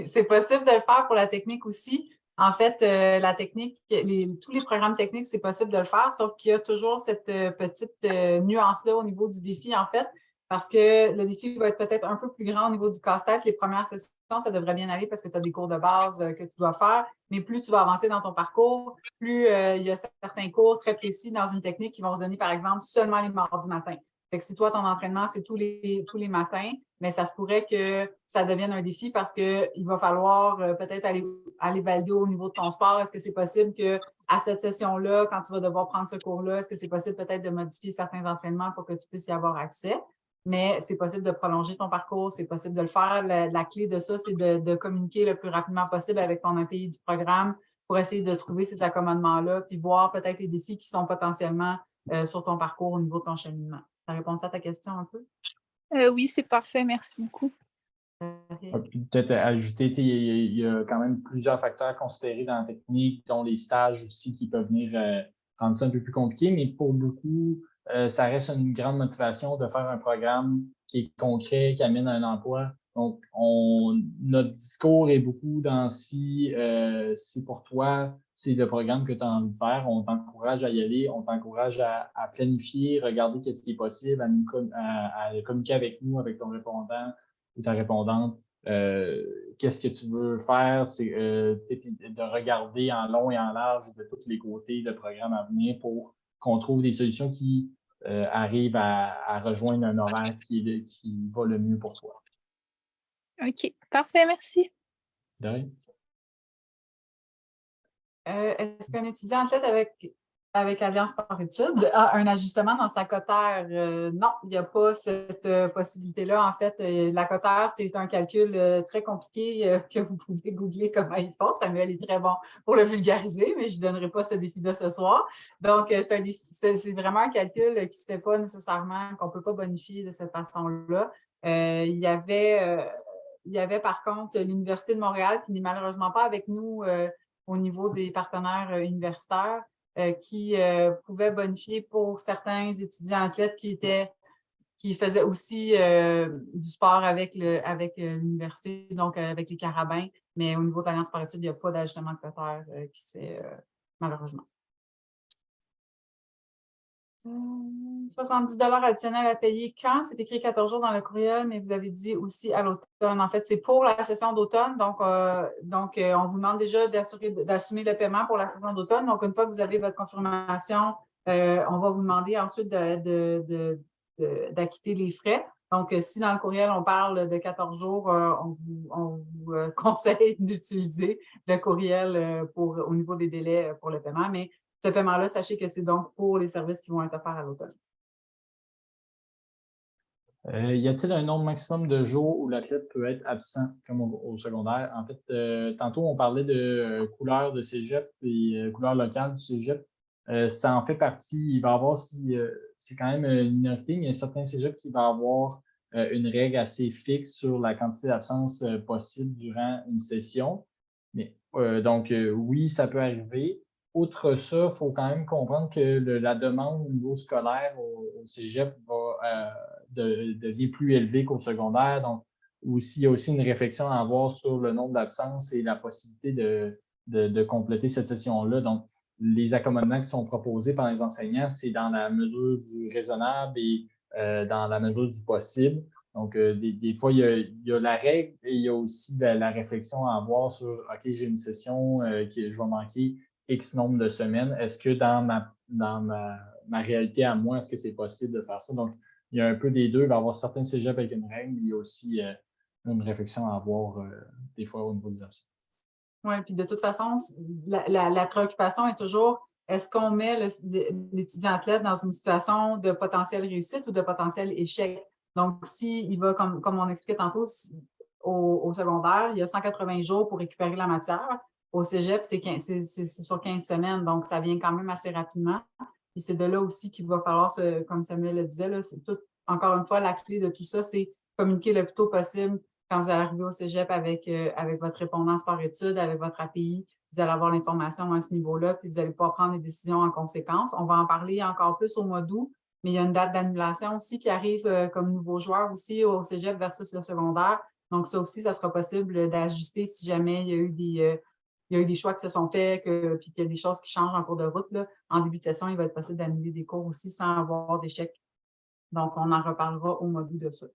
A: C'est possible de le faire pour la technique aussi. En fait, la technique, tous les programmes techniques, c'est possible de le faire, sauf qu'il y a toujours cette petite nuance-là au niveau du défi, en fait, parce que le défi va être peut-être un peu plus grand au niveau du casse-tête. Les premières sessions, ça devrait bien aller parce que tu as des cours de base que tu dois faire, mais plus tu vas avancer dans ton parcours, plus il y a certains cours très précis dans une technique qui vont se donner, par exemple, seulement les mardis matins. Fait que si toi, ton entraînement, c'est tous les matins, mais ça se pourrait que ça devienne un défi parce qu'il va falloir peut-être aller valider au niveau de ton sport. Est-ce que c'est possible qu'à cette session-là, quand tu vas devoir prendre ce cours-là, est-ce que c'est possible peut-être de modifier certains entraînements pour que tu puisses y avoir accès? Mais c'est possible de prolonger ton parcours, c'est possible de le faire. La clé de ça, c'est de communiquer le plus rapidement possible avec ton impayé du programme pour essayer de trouver ces accommodements-là, puis voir peut-être les défis qui sont potentiellement sur ton parcours au niveau de ton cheminement. Ça répond à ta question un peu?
H: Oui, c'est parfait. Merci beaucoup.
B: Peut-être ajouter, il y a quand même plusieurs facteurs à considérer dans la technique, dont les stages aussi qui peuvent venir rendre ça un peu plus compliqué, mais pour beaucoup, ça reste une grande motivation de faire un programme qui est concret, qui amène à un emploi. Donc, notre discours est beaucoup dans si c'est pour toi, c'est le programme que tu as envie de faire, on t'encourage à y aller, on t'encourage à planifier, regarder qu'est-ce qui est possible, à communiquer avec nous, avec ton répondant ou ta répondante. Qu'est-ce que tu veux faire, c'est de regarder en long et en large de tous les côtés le programme à venir pour qu'on trouve des solutions qui arrive à rejoindre un horaire qui va le mieux pour toi.
H: OK, parfait, merci.
B: De rien.
A: Est-ce qu'un étudiant athlète avec Alliance par études a un ajustement dans sa cotère? Non, il n'y a pas cette possibilité-là. En fait, la cotère, c'est un calcul très compliqué que vous pouvez googler comment ils font. Samuel est très bon pour le vulgariser, mais je ne donnerai pas ce défi-là ce soir. Donc, c'est vraiment un calcul qui ne se fait pas nécessairement, qu'on ne peut pas bonifier de cette façon-là. Il y avait par contre l'Université de Montréal qui n'est malheureusement pas avec nous au niveau des partenaires universitaires qui pouvaient bonifier pour certains étudiants athlètes qui faisaient aussi du sport avec l'université, donc avec les carabins. Mais au niveau de l'Alliance par études, il n'y a pas d'ajustement de cotère qui se fait malheureusement. 70 additionnels à payer quand? C'est écrit 14 jours dans le courriel, mais vous avez dit aussi à l'automne. En fait, c'est pour la session d'automne. Donc, on vous demande déjà d'assumer le paiement pour la session d'automne. Donc, une fois que vous avez votre confirmation, on va vous demander ensuite d'acquitter les frais. Donc, si dans le courriel, on parle de 14 jours, on vous conseille d'utiliser le courriel au niveau des délais pour le paiement. Mais ce paiement-là, sachez que c'est donc pour les services qui vont être offerts à l'automne.
B: Y a-t-il un nombre maximum de jours où l'athlète peut être absent, comme au secondaire? En fait, tantôt, on parlait de couleur de cégep et couleur locale du cégep. Ça en fait partie. Il va y avoir, c'est quand même une minorité, mais il y a certains cégeps qui vont avoir une règle assez fixe sur la quantité d'absence possible durant une session. Mais, donc, oui, ça peut arriver. Outre ça, il faut quand même comprendre que la demande au niveau scolaire au cégep devient plus élevée qu'au secondaire. Donc, il y a aussi une réflexion à avoir sur le nombre d'absences et la possibilité de compléter cette session-là. Donc, les accommodements qui sont proposés par les enseignants, c'est dans la mesure du raisonnable et dans la mesure du possible. Donc, des fois, il y a la règle et il y a aussi la réflexion à avoir sur OK, j'ai une session que je vais manquer X nombre de semaines. Est-ce que dans ma réalité à moi, est-ce que c'est possible de faire ça? Donc, il y a un peu des deux. Il va y avoir certains cégeps avec une règle, mais il y a aussi une réflexion à avoir des fois au niveau des absences.
A: Oui, puis de toute façon, la préoccupation est toujours est-ce qu'on met l'étudiant athlète dans une situation de potentielle réussite ou de potentiel échec? Donc, s'il va, comme on expliquait tantôt, au secondaire, il y a 180 jours pour récupérer la matière. Au cégep, c'est sur 15 semaines, donc ça vient quand même assez rapidement. Puis c'est de là aussi qu'il va falloir, comme Samuel le disait, c'est tout, encore une fois, la clé de tout ça, c'est communiquer le plus tôt possible quand vous allez arriver au cégep avec votre répondance par études, avec votre API. Vous allez avoir l'information à ce niveau-là, puis vous allez pouvoir prendre des décisions en conséquence. On va en parler encore plus au mois d'août, mais il y a une date d'annulation aussi qui arrive comme nouveau joueur aussi au cégep versus le secondaire. Donc, ça aussi, ça sera possible d'ajuster si jamais il y a eu des choix qui se sont faits, puis qu'il y a des choses qui changent en cours de route. Là. En début de session, il va être possible d'annuler des cours aussi sans avoir d'échec. Donc, on en reparlera au mois d'août de ça.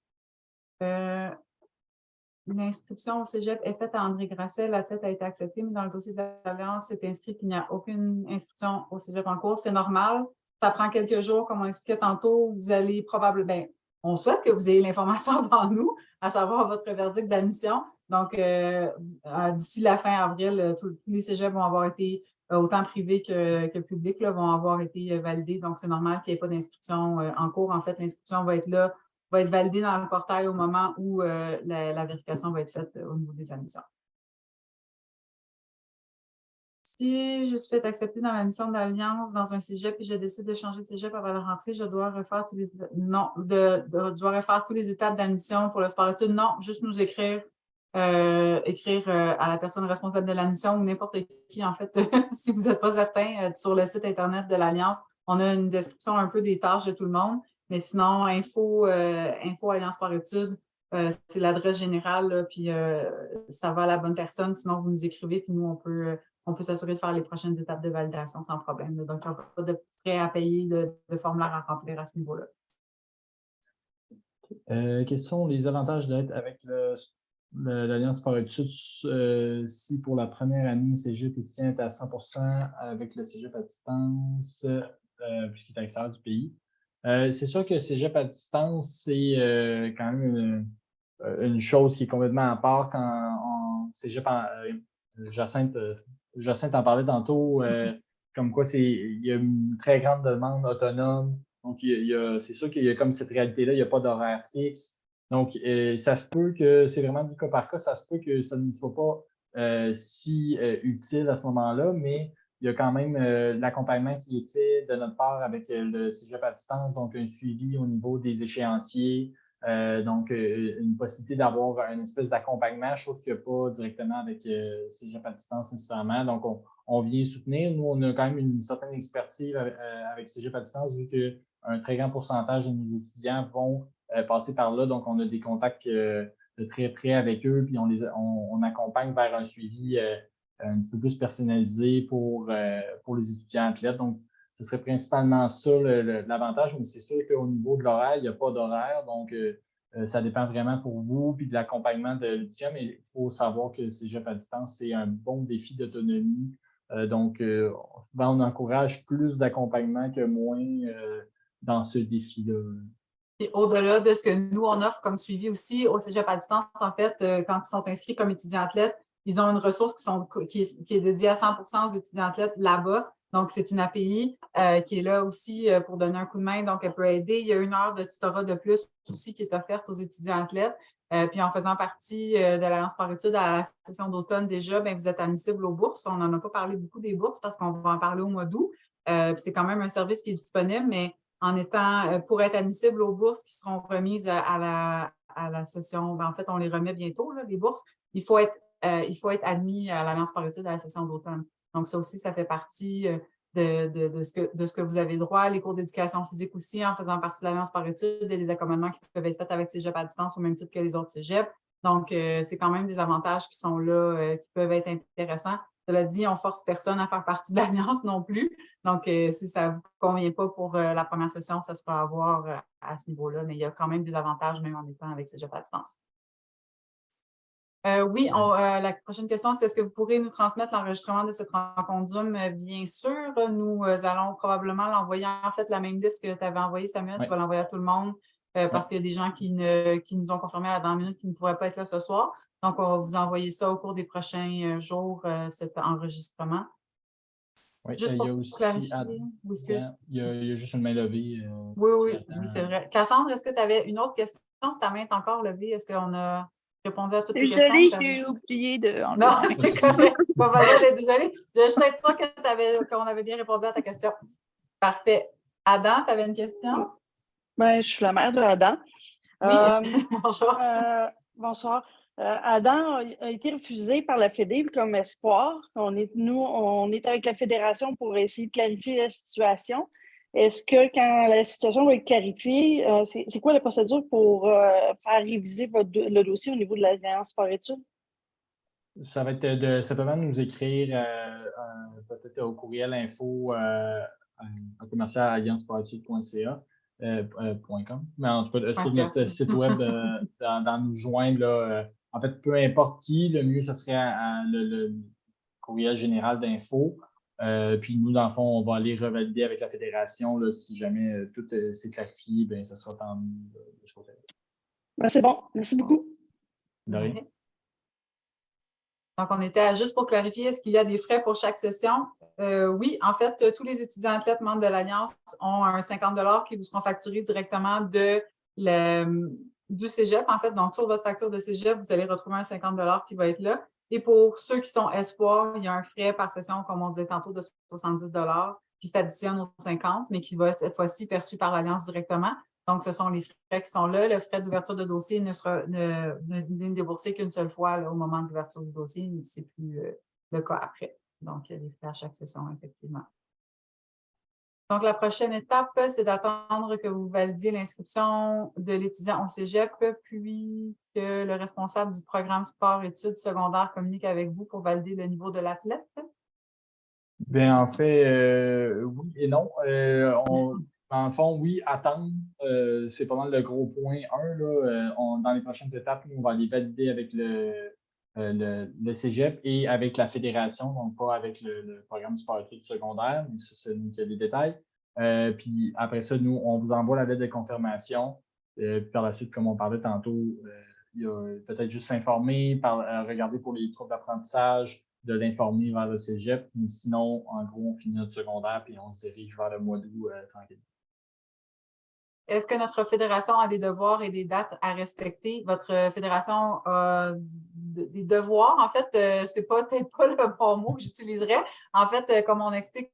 A: L'inscription au cégep est faite à André Grasset. La tête a été acceptée, mais dans le dossier de l'Alliance, c'est inscrit qu'il n'y a aucune inscription au cégep en cours. C'est normal. Ça prend quelques jours, comme on expliquait tantôt. Vous allez probablement... on souhaite que vous ayez l'information avant nous, à savoir votre verdict d'admission. Donc, d'ici la fin avril, tous les cégeps vont avoir été, autant privés que publics, là, vont avoir été validés. Donc, c'est normal qu'il n'y ait pas d'inscription en cours. En fait, l'inscription va être validée dans le portail au moment où la vérification va être faite au niveau des admissions. Si je suis fait accepter dans la mission de l'Alliance dans un cégep et je décide de changer de cégep avant la rentrée, je dois refaire tous les étapes d'admission pour le sport-études. Non, juste nous écrire à la personne responsable de l'admission ou n'importe qui, en fait, si vous n'êtes pas certain, sur le site Internet de l'Alliance, on a une description un peu des tâches de tout le monde. Mais sinon, info Alliance Sport-études, c'est l'adresse générale, là, puis ça va à la bonne personne. Sinon, vous nous écrivez, puis nous, on peut s'assurer de faire les prochaines étapes de validation sans problème. Donc, il n'y a pas de frais à payer, de formulaire à remplir à ce niveau-là.
B: Quels sont les avantages d'être avec l'Alliance Sport-études si pour la première année, cégep étudiant est à 100% avec le cégep à distance, puisqu'il est à l'extérieur du pays? C'est sûr que cégep à distance, c'est quand même une chose qui est complètement à part quand en cégep Jacinthe en parlait tantôt, comme quoi il y a une très grande demande autonome. Donc, c'est sûr qu'il y a comme cette réalité-là, il n'y a pas d'horaire fixe. Donc, ça se peut que c'est vraiment du cas par cas, ça se peut que ça ne soit pas si utile à ce moment-là, mais il y a quand même l'accompagnement qui est fait de notre part avec le cégep à distance, donc un suivi au niveau des échéanciers, donc une possibilité d'avoir une espèce d'accompagnement, chose qu'il n'y a pas directement avec cégep à distance nécessairement. Donc, on vient soutenir. Nous, on a quand même une certaine expertise avec cégep à distance, vu qu'un très grand pourcentage de nos étudiants vont passer par là. Donc, on a des contacts de très près avec eux, puis on accompagne vers un suivi un petit peu plus personnalisé pour les étudiants athlètes. Donc, ce serait principalement ça l'avantage, mais c'est sûr qu'au niveau de l'horaire, il n'y a pas d'horaire, donc ça dépend vraiment pour vous, puis de l'accompagnement de l'étudiant, mais il faut savoir que cégep à distance, c'est un bon défi d'autonomie. Donc, souvent, on encourage plus d'accompagnement que moins dans ce défi-là.
A: Et au-delà de ce que nous, on offre comme suivi aussi au cégep à distance, en fait, quand ils sont inscrits comme étudiants athlètes, ils ont une ressource qui est dédiée à 100% aux étudiants athlètes là-bas. Donc, c'est une API qui est là aussi pour donner un coup de main. Donc, elle peut aider. Il y a 1 heure de tutorat de plus aussi qui est offerte aux étudiants athlètes. Puis, en faisant partie de l'Alliance par études à la session d'automne déjà, bien, vous êtes admissible aux bourses. On n'en a pas parlé beaucoup des bourses parce qu'on va en parler au mois d'août. C'est quand même un service qui est disponible, mais pour être admissible aux bourses qui seront remises à la session, en fait, on les remet bientôt, là, les bourses, il faut être admis à l'Alliance par études à la session d'automne. Donc, ça aussi, ça fait partie de ce que vous avez droit. Les cours d'éducation physique aussi, en faisant partie de l'Alliance par études, et des accommodements qui peuvent être faits avec cégep à distance au même titre que les autres cégeps. Donc, c'est quand même des avantages qui sont là, qui peuvent être intéressants. Cela dit, on ne force personne à faire partie de l'Alliance non plus. Donc, si ça ne vous convient pas pour la première session, ça se peut avoir à ce niveau-là, mais il y a quand même des avantages même en étant avec cégep à distance. Oui, la prochaine question, c'est est-ce que vous pourrez nous transmettre l'enregistrement de cette rencontre Zoom? Bien sûr, nous allons probablement l'envoyer, en fait, la même liste que tu avais envoyée, Samuel,
B: Oui.
A: tu vas l'envoyer à tout le monde parce qu'il y a des gens qui nous ont confirmé à la dernière minute qui ne pourraient pas être là ce soir. Donc, on va vous envoyer ça au cours des prochains jours, cet enregistrement.
B: Oui,
A: Juste
B: il y
A: pour
B: a aussi
A: clarifier. Oui, excuse.
B: il y a juste une main levée.
A: Oui, c'est vrai. Cassandre, est-ce que tu avais une autre question? Ta main est encore levée. Est-ce qu'on a répondu à toutes tes questions?
H: J'ai oublié de enlever
A: Non,
H: ma main.
A: c'est correct. Pas besoin d'être désolée. Je suis être sûre qu'on avait bien répondu à ta question. Parfait. Adam, tu avais une question?
I: Ben, je suis la mère de Adam.
A: Oui, bonjour.
I: Bonsoir. Adam a été refusé par la Fédé comme espoir. On est avec la Fédération pour essayer de clarifier la situation. Est-ce que quand la situation va être clarifiée, c'est quoi la procédure pour faire réviser le dossier au niveau de l'Alliance par études?
B: Ça va être de simplement nous écrire peut-être au courriel info commercial.allianceparetudes.ca. .com. Mais en tout cas, sur notre site web, dans nous joindre, là, en fait, peu importe qui, le mieux, ce serait le courriel général d'info. Puis nous, dans le fond, on va aller revalider avec la fédération. Là, si jamais tout s'est clarifié, bien, ça sera tant mieux de ce côté-là.
I: Ben, c'est bon. Merci beaucoup.
B: De rien.
A: Donc, on était juste pour clarifier, est-ce qu'il y a des frais pour chaque session? Oui, en fait, tous les étudiants athlètes membres de l'Alliance ont un 50 $ qui vous seront facturés directement du cégep. En fait, donc, sur votre facture de cégep, vous allez retrouver un 50 $ qui va être là. Et pour ceux qui sont espoirs, il y a un frais par session, comme on disait tantôt, de 70 $ qui s'additionne aux 50, mais qui va être cette fois-ci perçu par l'Alliance directement. Donc, ce sont les frais qui sont là. Le frais d'ouverture de dossier n'est déboursé qu'une seule fois là, au moment de l'ouverture du dossier. Ce n'est plus le cas après. Donc, il y a des frais à chaque session, effectivement. Donc, la prochaine étape, c'est d'attendre que vous validiez l'inscription de l'étudiant au cégep, puis que le responsable du programme sport-études secondaires communique avec vous pour valider le niveau de l'athlète.
B: Bien, en fait, oui et non. Dans le fond, oui, attendre, c'est pas mal le gros point 1. Là. Dans les prochaines étapes, on va aller valider avec le cégep et avec la fédération, donc pas avec le programme sport-études secondaire, mais ça, c'est des détails. Puis après ça, nous, on vous envoie la lettre de confirmation. Puis par la suite, comme on parlait tantôt, il y a peut-être juste s'informer, regarder pour les troubles d'apprentissage, de l'informer vers le cégep. Mais sinon, en gros, on finit notre secondaire puis on se dirige vers le mois d'août tranquille.
A: Est-ce que notre fédération a des devoirs et des dates à respecter? Votre fédération a des devoirs. En fait, c'est peut-être pas le bon mot que j'utiliserais. En fait, comme on explique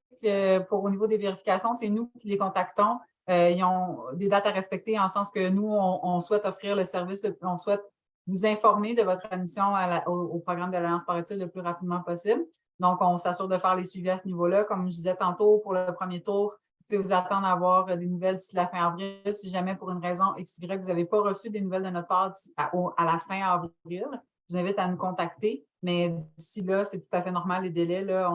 A: au niveau des vérifications, c'est nous qui les contactons. Ils ont des dates à respecter en sens que nous, on souhaite offrir le service, on souhaite vous informer de votre admission au programme de l'Alliance par études le plus rapidement possible. Donc, on s'assure de faire les suivis à ce niveau-là. Comme je disais tantôt, pour le premier tour, vous pouvez vous attendre à avoir des nouvelles d'ici la fin avril. Si jamais, pour une raison XY, vous n'avez pas reçu des nouvelles de notre part à la fin avril, je vous invite à nous contacter. Mais d'ici là, c'est tout à fait normal, les délais. Là,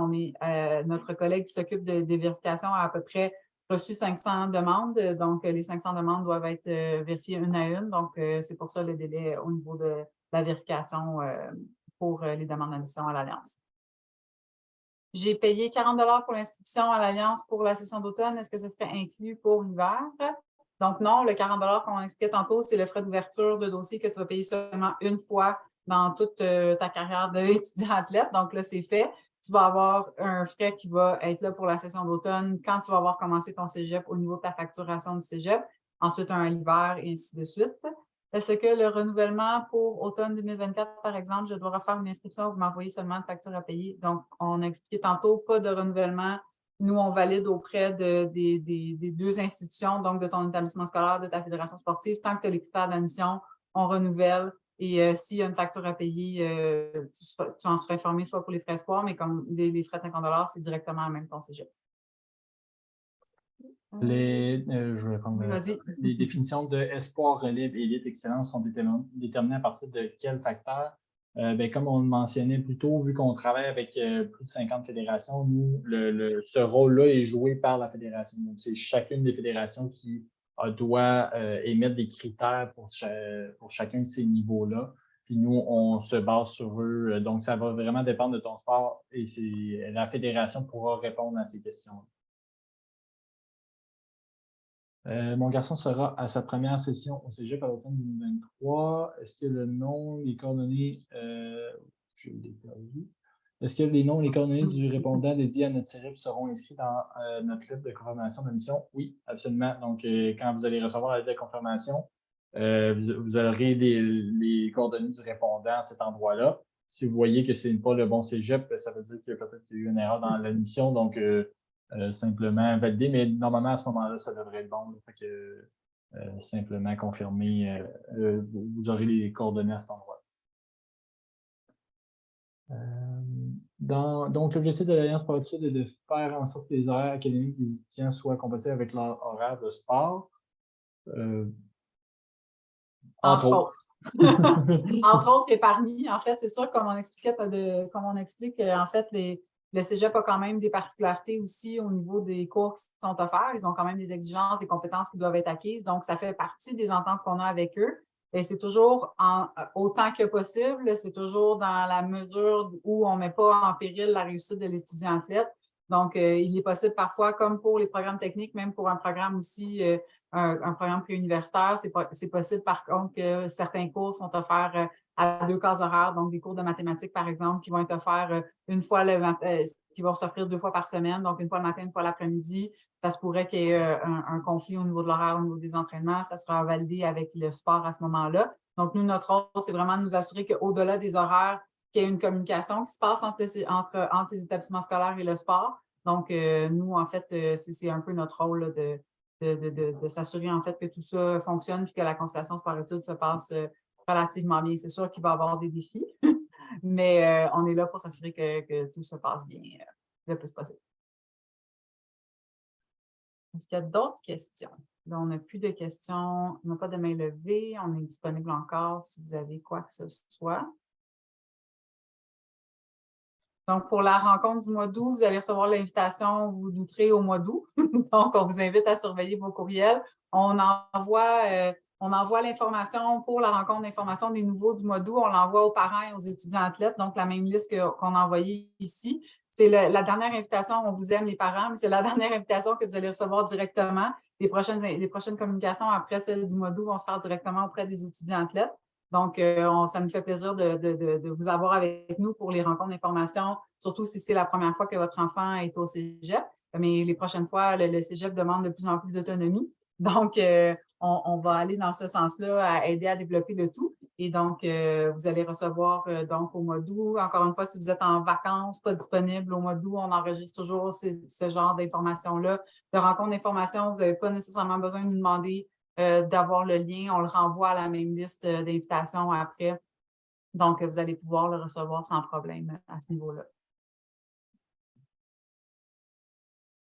A: notre collègue qui s'occupe des vérifications a à peu près reçu 500 demandes. Donc, les 500 demandes doivent être vérifiées une à une. Donc, c'est pour ça le délai au niveau de la vérification pour les demandes d'admission à l'Alliance. J'ai payé 40 $ pour l'inscription à l'Alliance pour la session d'automne. Est-ce que ça serait inclus pour l'hiver? Donc non, le 40 $ qu'on expliquait tantôt, c'est le frais d'ouverture de dossier que tu vas payer seulement une fois dans toute ta carrière d'étudiant athlète. Donc là, c'est fait. Tu vas avoir un frais qui va être là pour la session d'automne quand tu vas avoir commencé ton cégep au niveau de ta facturation du cégep. Ensuite, un l'hiver et ainsi de suite. Est-ce que le renouvellement pour automne 2024, par exemple, je dois refaire une inscription ou vous m'envoyez seulement une facture à payer? Donc, on a expliqué tantôt, pas de renouvellement. Nous, on valide auprès des deux institutions, donc de ton établissement scolaire, de ta fédération sportive. Tant que tu as les critères d'admission, on renouvelle. Et s'il y a une facture à payer, tu en seras informé soit pour les frais sport, mais comme les frais de 50 $, c'est directement à même ton cégep.
B: Je vais prendre les définitions de espoir, relève, élite, excellence sont déterminées à partir de quels facteurs? Comme on le mentionnait plus tôt, vu qu'on travaille avec plus de 50 fédérations, nous, ce rôle-là est joué par la fédération. Donc, c'est chacune des fédérations qui doit émettre des critères pour chacun de ces niveaux-là. Puis nous, on se base sur eux. Donc, ça va vraiment dépendre de ton sport et la fédération pourra répondre à ces questions-là. Mon garçon sera à sa première session au cégep à l'automne 2023. Est-ce que le nom, les coordonnées, je l'ai perdu. Est-ce que les noms et les coordonnées du répondant dédié à notre cégep seront inscrits dans notre lettre de confirmation d'admission? Oui, absolument. Donc, quand vous allez recevoir la lettre de confirmation, vous aurez les coordonnées du répondant à cet endroit-là. Si vous voyez que ce n'est pas le bon cégep, ça veut dire qu'il y a peut-être eu une erreur dans l'admission. Donc, simplement valider, mais normalement, à ce moment-là, ça devrait être bon. Fait que, simplement confirmer, vous aurez les coordonnées à cet endroit. Donc, l'objectif de l'Alliance par études est de faire en sorte que les horaires académiques des étudiants soient compatibles avec leur horaire de sport. Entre autres.
A: Entre autres et parmi, en fait, c'est sûr, comme on explique, en fait, le cégep a quand même des particularités aussi au niveau des cours qui sont offerts. Ils ont quand même des exigences, des compétences qui doivent être acquises. Donc, ça fait partie des ententes qu'on a avec eux. Et c'est toujours autant que possible, c'est toujours dans la mesure où on ne met pas en péril la réussite de l'étudiant athlète. Donc, il est possible parfois, comme pour les programmes techniques, même pour un programme aussi, un programme préuniversitaire, c'est possible par contre que certains cours sont offerts à 2 cases horaires, donc des cours de mathématiques, par exemple, qui vont être offerts une fois qui vont s'offrir 2 fois par semaine, donc une fois le matin, une fois l'après-midi. Ça se pourrait qu'il y ait un conflit au niveau de l'horaire, au niveau des entraînements. Ça sera validé avec le sport à ce moment-là. Donc, nous, notre rôle, c'est vraiment de nous assurer qu'au-delà des horaires, qu'il y ait une communication qui se passe entre les établissements scolaires et le sport. Donc, nous, en fait, c'est un peu notre rôle là, de s'assurer en fait que tout ça fonctionne et que la consultation sport-études se passe relativement bien. C'est sûr qu'il va y avoir des défis, mais on est là pour s'assurer que tout se passe bien le plus possible. Est-ce qu'il y a d'autres questions? Là, on n'a plus de questions, on n'a pas de main levée, on est disponible encore si vous avez quoi que ce soit. Donc, pour la rencontre du mois d'août, vous allez recevoir l'invitation, vous douterez au mois d'août. Donc, on vous invite à surveiller vos courriels. On envoie l'information pour la rencontre d'information des nouveaux du mois d'août. On l'envoie aux parents et aux étudiants athlètes, donc la même liste qu'on a envoyée ici. c'est la dernière invitation, on vous aime les parents, mais c'est la dernière invitation que vous allez recevoir directement. Les prochaines communications après celle du mois d'août vont se faire directement auprès des étudiants athlètes. Donc, ça nous fait plaisir de vous avoir avec nous pour les rencontres d'information, surtout si c'est la première fois que votre enfant est au cégep. Mais les prochaines fois, le cégep demande de plus en plus d'autonomie. Donc, on va aller dans ce sens-là à aider à développer le tout. Et donc, vous allez recevoir donc au mois d'août. Encore une fois, si vous êtes en vacances, pas disponible au mois d'août, on enregistre toujours ce genre d'informations-là. De rencontres d'informations, vous n'avez pas nécessairement besoin de nous demander d'avoir le lien. On le renvoie à la même liste d'invitations après. Donc, vous allez pouvoir le recevoir sans problème à ce niveau-là.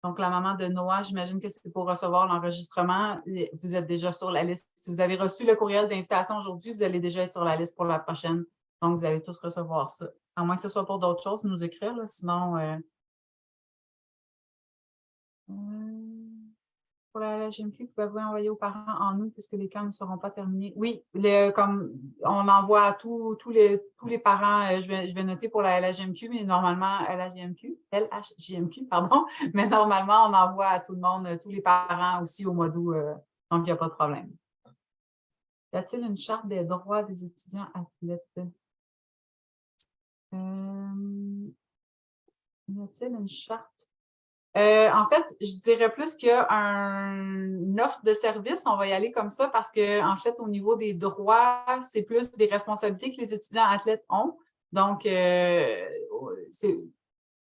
A: Donc, la maman de Noah, j'imagine que c'est pour recevoir l'enregistrement. Vous êtes déjà sur la liste. Si vous avez reçu le courriel d'invitation aujourd'hui, vous allez déjà être sur la liste pour la prochaine. Donc, vous allez tous recevoir ça. À moins que ce soit pour d'autres choses, nous écrire. Là. Sinon, pour la GMQ, vous pouvez envoyer aux parents en août puisque les camps ne seront pas terminés. Oui, comme on envoie à tous les parents, je vais noter pour la LHJMQ, mais normalement, LHJMQ, pardon, mais normalement, on envoie à tout le monde, tous les parents aussi au mois d'août, donc il n'y a pas de problème. Y a-t-il une charte des droits des étudiants athlètes? Y a-t-il une charte? En fait, je dirais plus qu'une offre de service, on va y aller comme ça parce que, en fait, au niveau des droits, c'est plus des responsabilités que les étudiants athlètes ont. Donc, c'est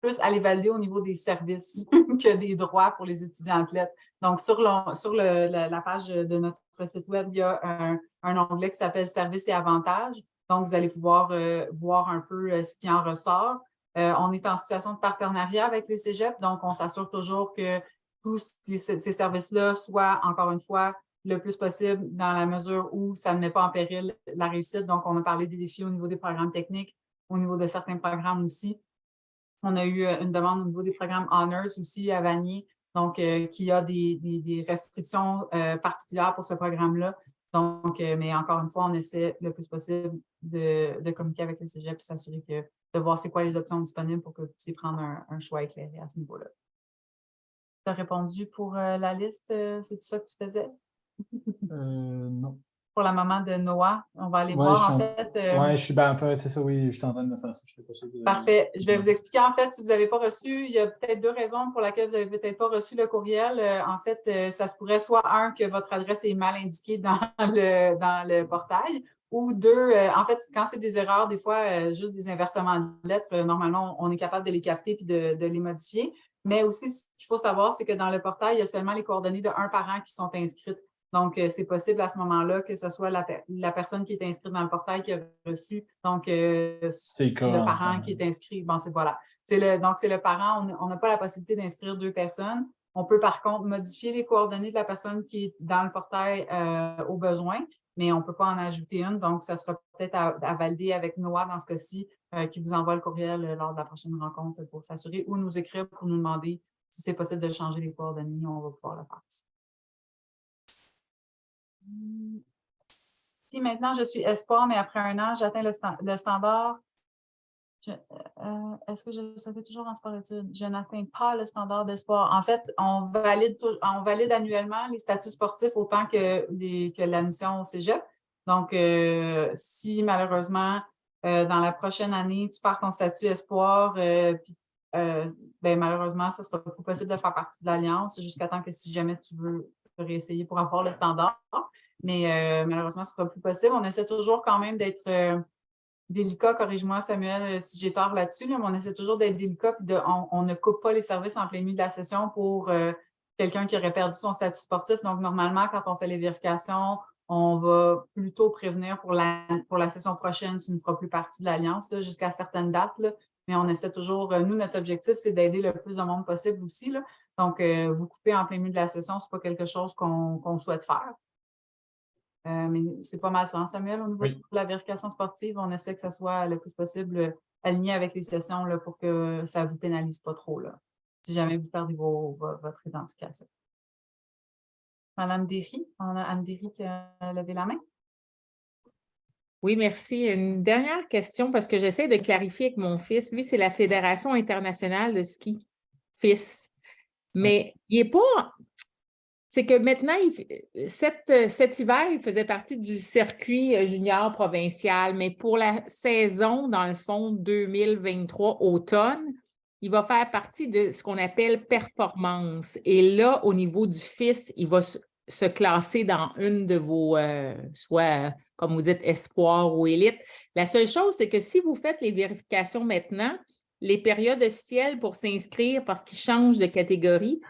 A: plus aller valider au niveau des services que des droits pour les étudiants athlètes. Donc, sur la page de notre site web, il y a un onglet qui s'appelle Services et avantages. Donc, vous allez pouvoir voir un peu ce qui en ressort. On est en situation de partenariat avec les cégeps, donc on s'assure toujours que tous ces services-là soient, encore une fois, le plus possible dans la mesure où ça ne met pas en péril la réussite. Donc, on a parlé des défis au niveau des programmes techniques, au niveau de certains programmes aussi. On a eu une demande au niveau des programmes Honors aussi à Vanier, donc qui a des restrictions particulières pour ce programme-là. Donc, mais encore une fois, on essaie le plus possible de communiquer avec le cégep et s'assurer de voir c'est quoi les options disponibles pour que vous puissiez prendre un choix éclairé à ce niveau-là. Tu as répondu pour la liste, c'est tout ça que tu faisais?
B: Non.
A: Pour la maman de Noah, on va aller
B: Ouais,
A: voir en fait.
B: Oui, je suis bien peu, c'est ça, oui, je suis en train de faire ça. Je pas sûr
A: Parfait. Je vais vous expliquer en fait, si vous n'avez pas reçu, il y a peut-être deux raisons pour lesquelles vous n'avez peut-être pas reçu le courriel. En fait, ça se pourrait soit un, que votre adresse est mal indiquée dans le portail, ou deux, en fait, quand c'est des erreurs, des fois, juste des inversements de lettres, normalement, on est capable de les capter et de les modifier. Mais aussi, ce qu'il faut savoir, c'est que dans le portail, il y a seulement les coordonnées d'un parent qui sont inscrites. Donc, c'est possible à ce moment-là que ce soit la personne qui est inscrite dans le portail qui a reçu. Donc, le parent qui est inscrit. Bon, voilà. Donc, c'est le parent. On n'a pas la possibilité d'inscrire deux personnes. On peut, par contre, modifier les coordonnées de la personne qui est dans le portail au besoin, mais on ne peut pas en ajouter une. Donc, ça sera peut-être à valider avec Noah dans ce cas-ci, qui vous envoie le courriel lors de la prochaine rencontre pour s'assurer ou nous écrire pour nous demander si c'est possible de changer les coordonnées. On va pouvoir le faire aussi. Si maintenant je suis espoir, mais après un an, j'atteins le standard, est-ce que je serai toujours en sport-études? Je n'atteins pas le standard d'espoir. En fait, on valide annuellement les statuts sportifs autant que l'admission au cégep. Donc, si malheureusement, dans la prochaine année, tu perds ton statut espoir, puis malheureusement, ce ne sera pas possible de faire partie de l'Alliance jusqu'à temps que si jamais tu veux réessayer pour avoir le standard. Mais malheureusement, ce ne sera plus possible. On essaie toujours quand même d'être délicat. Corrige-moi, Samuel, si j'ai tort là-dessus, mais on essaie toujours d'être délicat. Puis on ne coupe pas les services en plein milieu de la session pour quelqu'un qui aurait perdu son statut sportif. Donc, normalement, quand on fait les vérifications, on va plutôt prévenir pour la session prochaine, tu ne feras plus partie de l'Alliance jusqu'à certaines dates. Là. Mais on essaie toujours, nous, notre objectif, c'est d'aider le plus de monde possible aussi. Là. Donc, vous couper en plein milieu de la session, ce n'est pas quelque chose qu'on souhaite faire. Mais c'est pas mal ça, hein, Samuel, au niveau de la vérification sportive, on essaie que ça soit le plus possible aligné avec les sessions là, pour que ça ne vous pénalise pas trop, là, si jamais vous perdez votre identification. Madame Derry, on a Anne Derry qui a levé la main.
G: Oui, merci. Une dernière question parce que j'essaie de clarifier avec mon fils. Lui, c'est la Fédération internationale de ski FIS. Mais il n'est pas. C'est que maintenant, cet hiver, il faisait partie du circuit junior provincial, mais pour la saison, dans le fond, 2023 automne, il va faire partie de ce qu'on appelle performance. Et là, au niveau du FIS, il va se classer dans une de vos, soit, comme vous dites, espoir ou élite. La seule chose, c'est que si vous faites les vérifications maintenant, les périodes officielles pour s'inscrire parce qu'ils changent de catégorie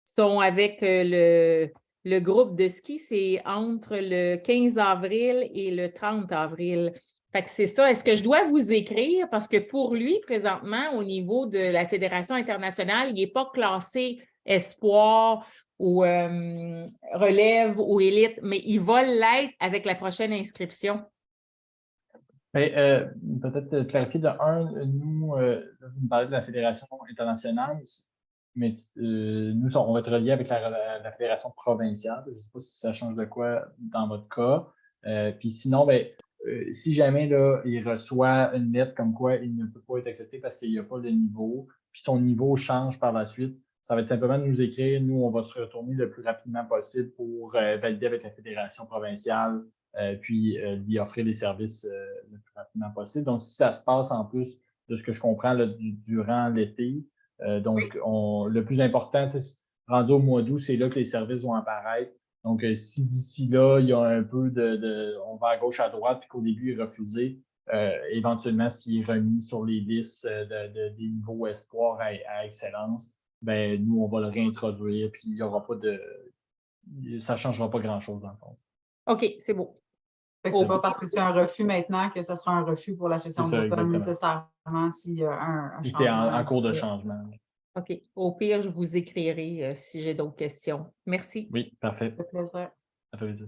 G: sont avec le groupe de ski, c'est entre le 15 avril et le 30 avril. Fait que c'est ça. Est-ce que je dois vous écrire? Parce que pour lui, présentement, au niveau de la Fédération internationale, il n'est pas classé espoir ou relève ou élite, mais il va l'être avec la prochaine inscription.
B: Peut-être clarifier de un, nous, vous me parlez de la Fédération internationale, mais nous, on va être reliés avec la Fédération provinciale. Je ne sais pas si ça change de quoi dans votre cas. Puis sinon, si jamais là, il reçoit une lettre comme quoi il ne peut pas être accepté parce qu'il n'y a pas de niveau, puis son niveau change par la suite, ça va être simplement de nous écrire. Nous, on va se retourner le plus rapidement possible pour valider avec la Fédération provinciale, puis lui offrir les services le plus rapidement possible. Donc, si ça se passe en plus de ce que je comprends là, durant l'été, donc le plus important, rendu au mois d'août, c'est là que les services vont apparaître. Donc, si d'ici là, il y a un peu on va à gauche, à droite, puis qu'au début, il est refusé, éventuellement, s'il est remis sur les listes des niveaux espoir à excellence, ben nous, on va le réintroduire, puis il y aura pas ça ne changera pas grand-chose dans le fond.
G: OK, c'est beau.
A: Fait que c'est pas parce que c'est un refus maintenant que ça sera un refus pour la session d'automne nécessairement s'il y a un
B: si
A: changement.
B: en cours de changement.
G: OK. Au pire, je vous écrirai si j'ai d'autres questions. Merci.
B: Oui, parfait.
A: Ça fait plaisir.
B: Ça fait plaisir.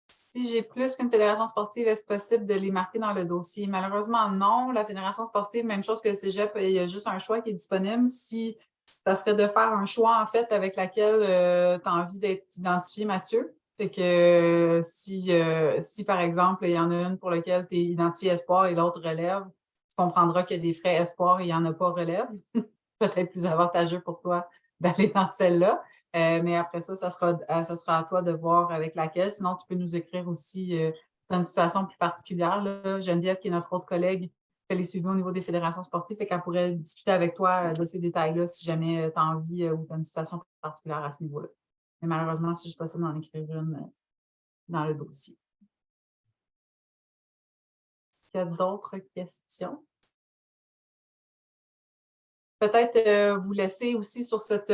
A: Si j'ai plus qu'une fédération sportive, est-ce possible de les marquer dans le dossier? Malheureusement, non. La fédération sportive, même chose que le cégep, il y a juste un choix qui est disponible. Si ça serait de faire un choix, en fait, avec laquelle tu as envie d'être identifié, Mathieu. Fait que si, par exemple, il y en a une pour laquelle tu es identifié espoir et l'autre relève, tu comprendras qu'il y a des frais espoir et il n'y en a pas relève. Peut-être plus avantageux pour toi d'aller dans celle-là. Mais après ça, ça sera à toi de voir avec laquelle. Sinon, tu peux nous écrire aussi dans une situation plus particulière. Là. Geneviève, qui est notre autre collègue, fait les suivis au niveau des fédérations sportives, fait qu'elle pourrait discuter avec toi de ces détails-là si jamais tu as envie ou tu as une situation particulière à ce niveau-là. Mais malheureusement, c'est juste possible d'en écrire une dans le dossier. Est-ce qu'il y a d'autres questions? Peut-être vous laisser aussi sur cette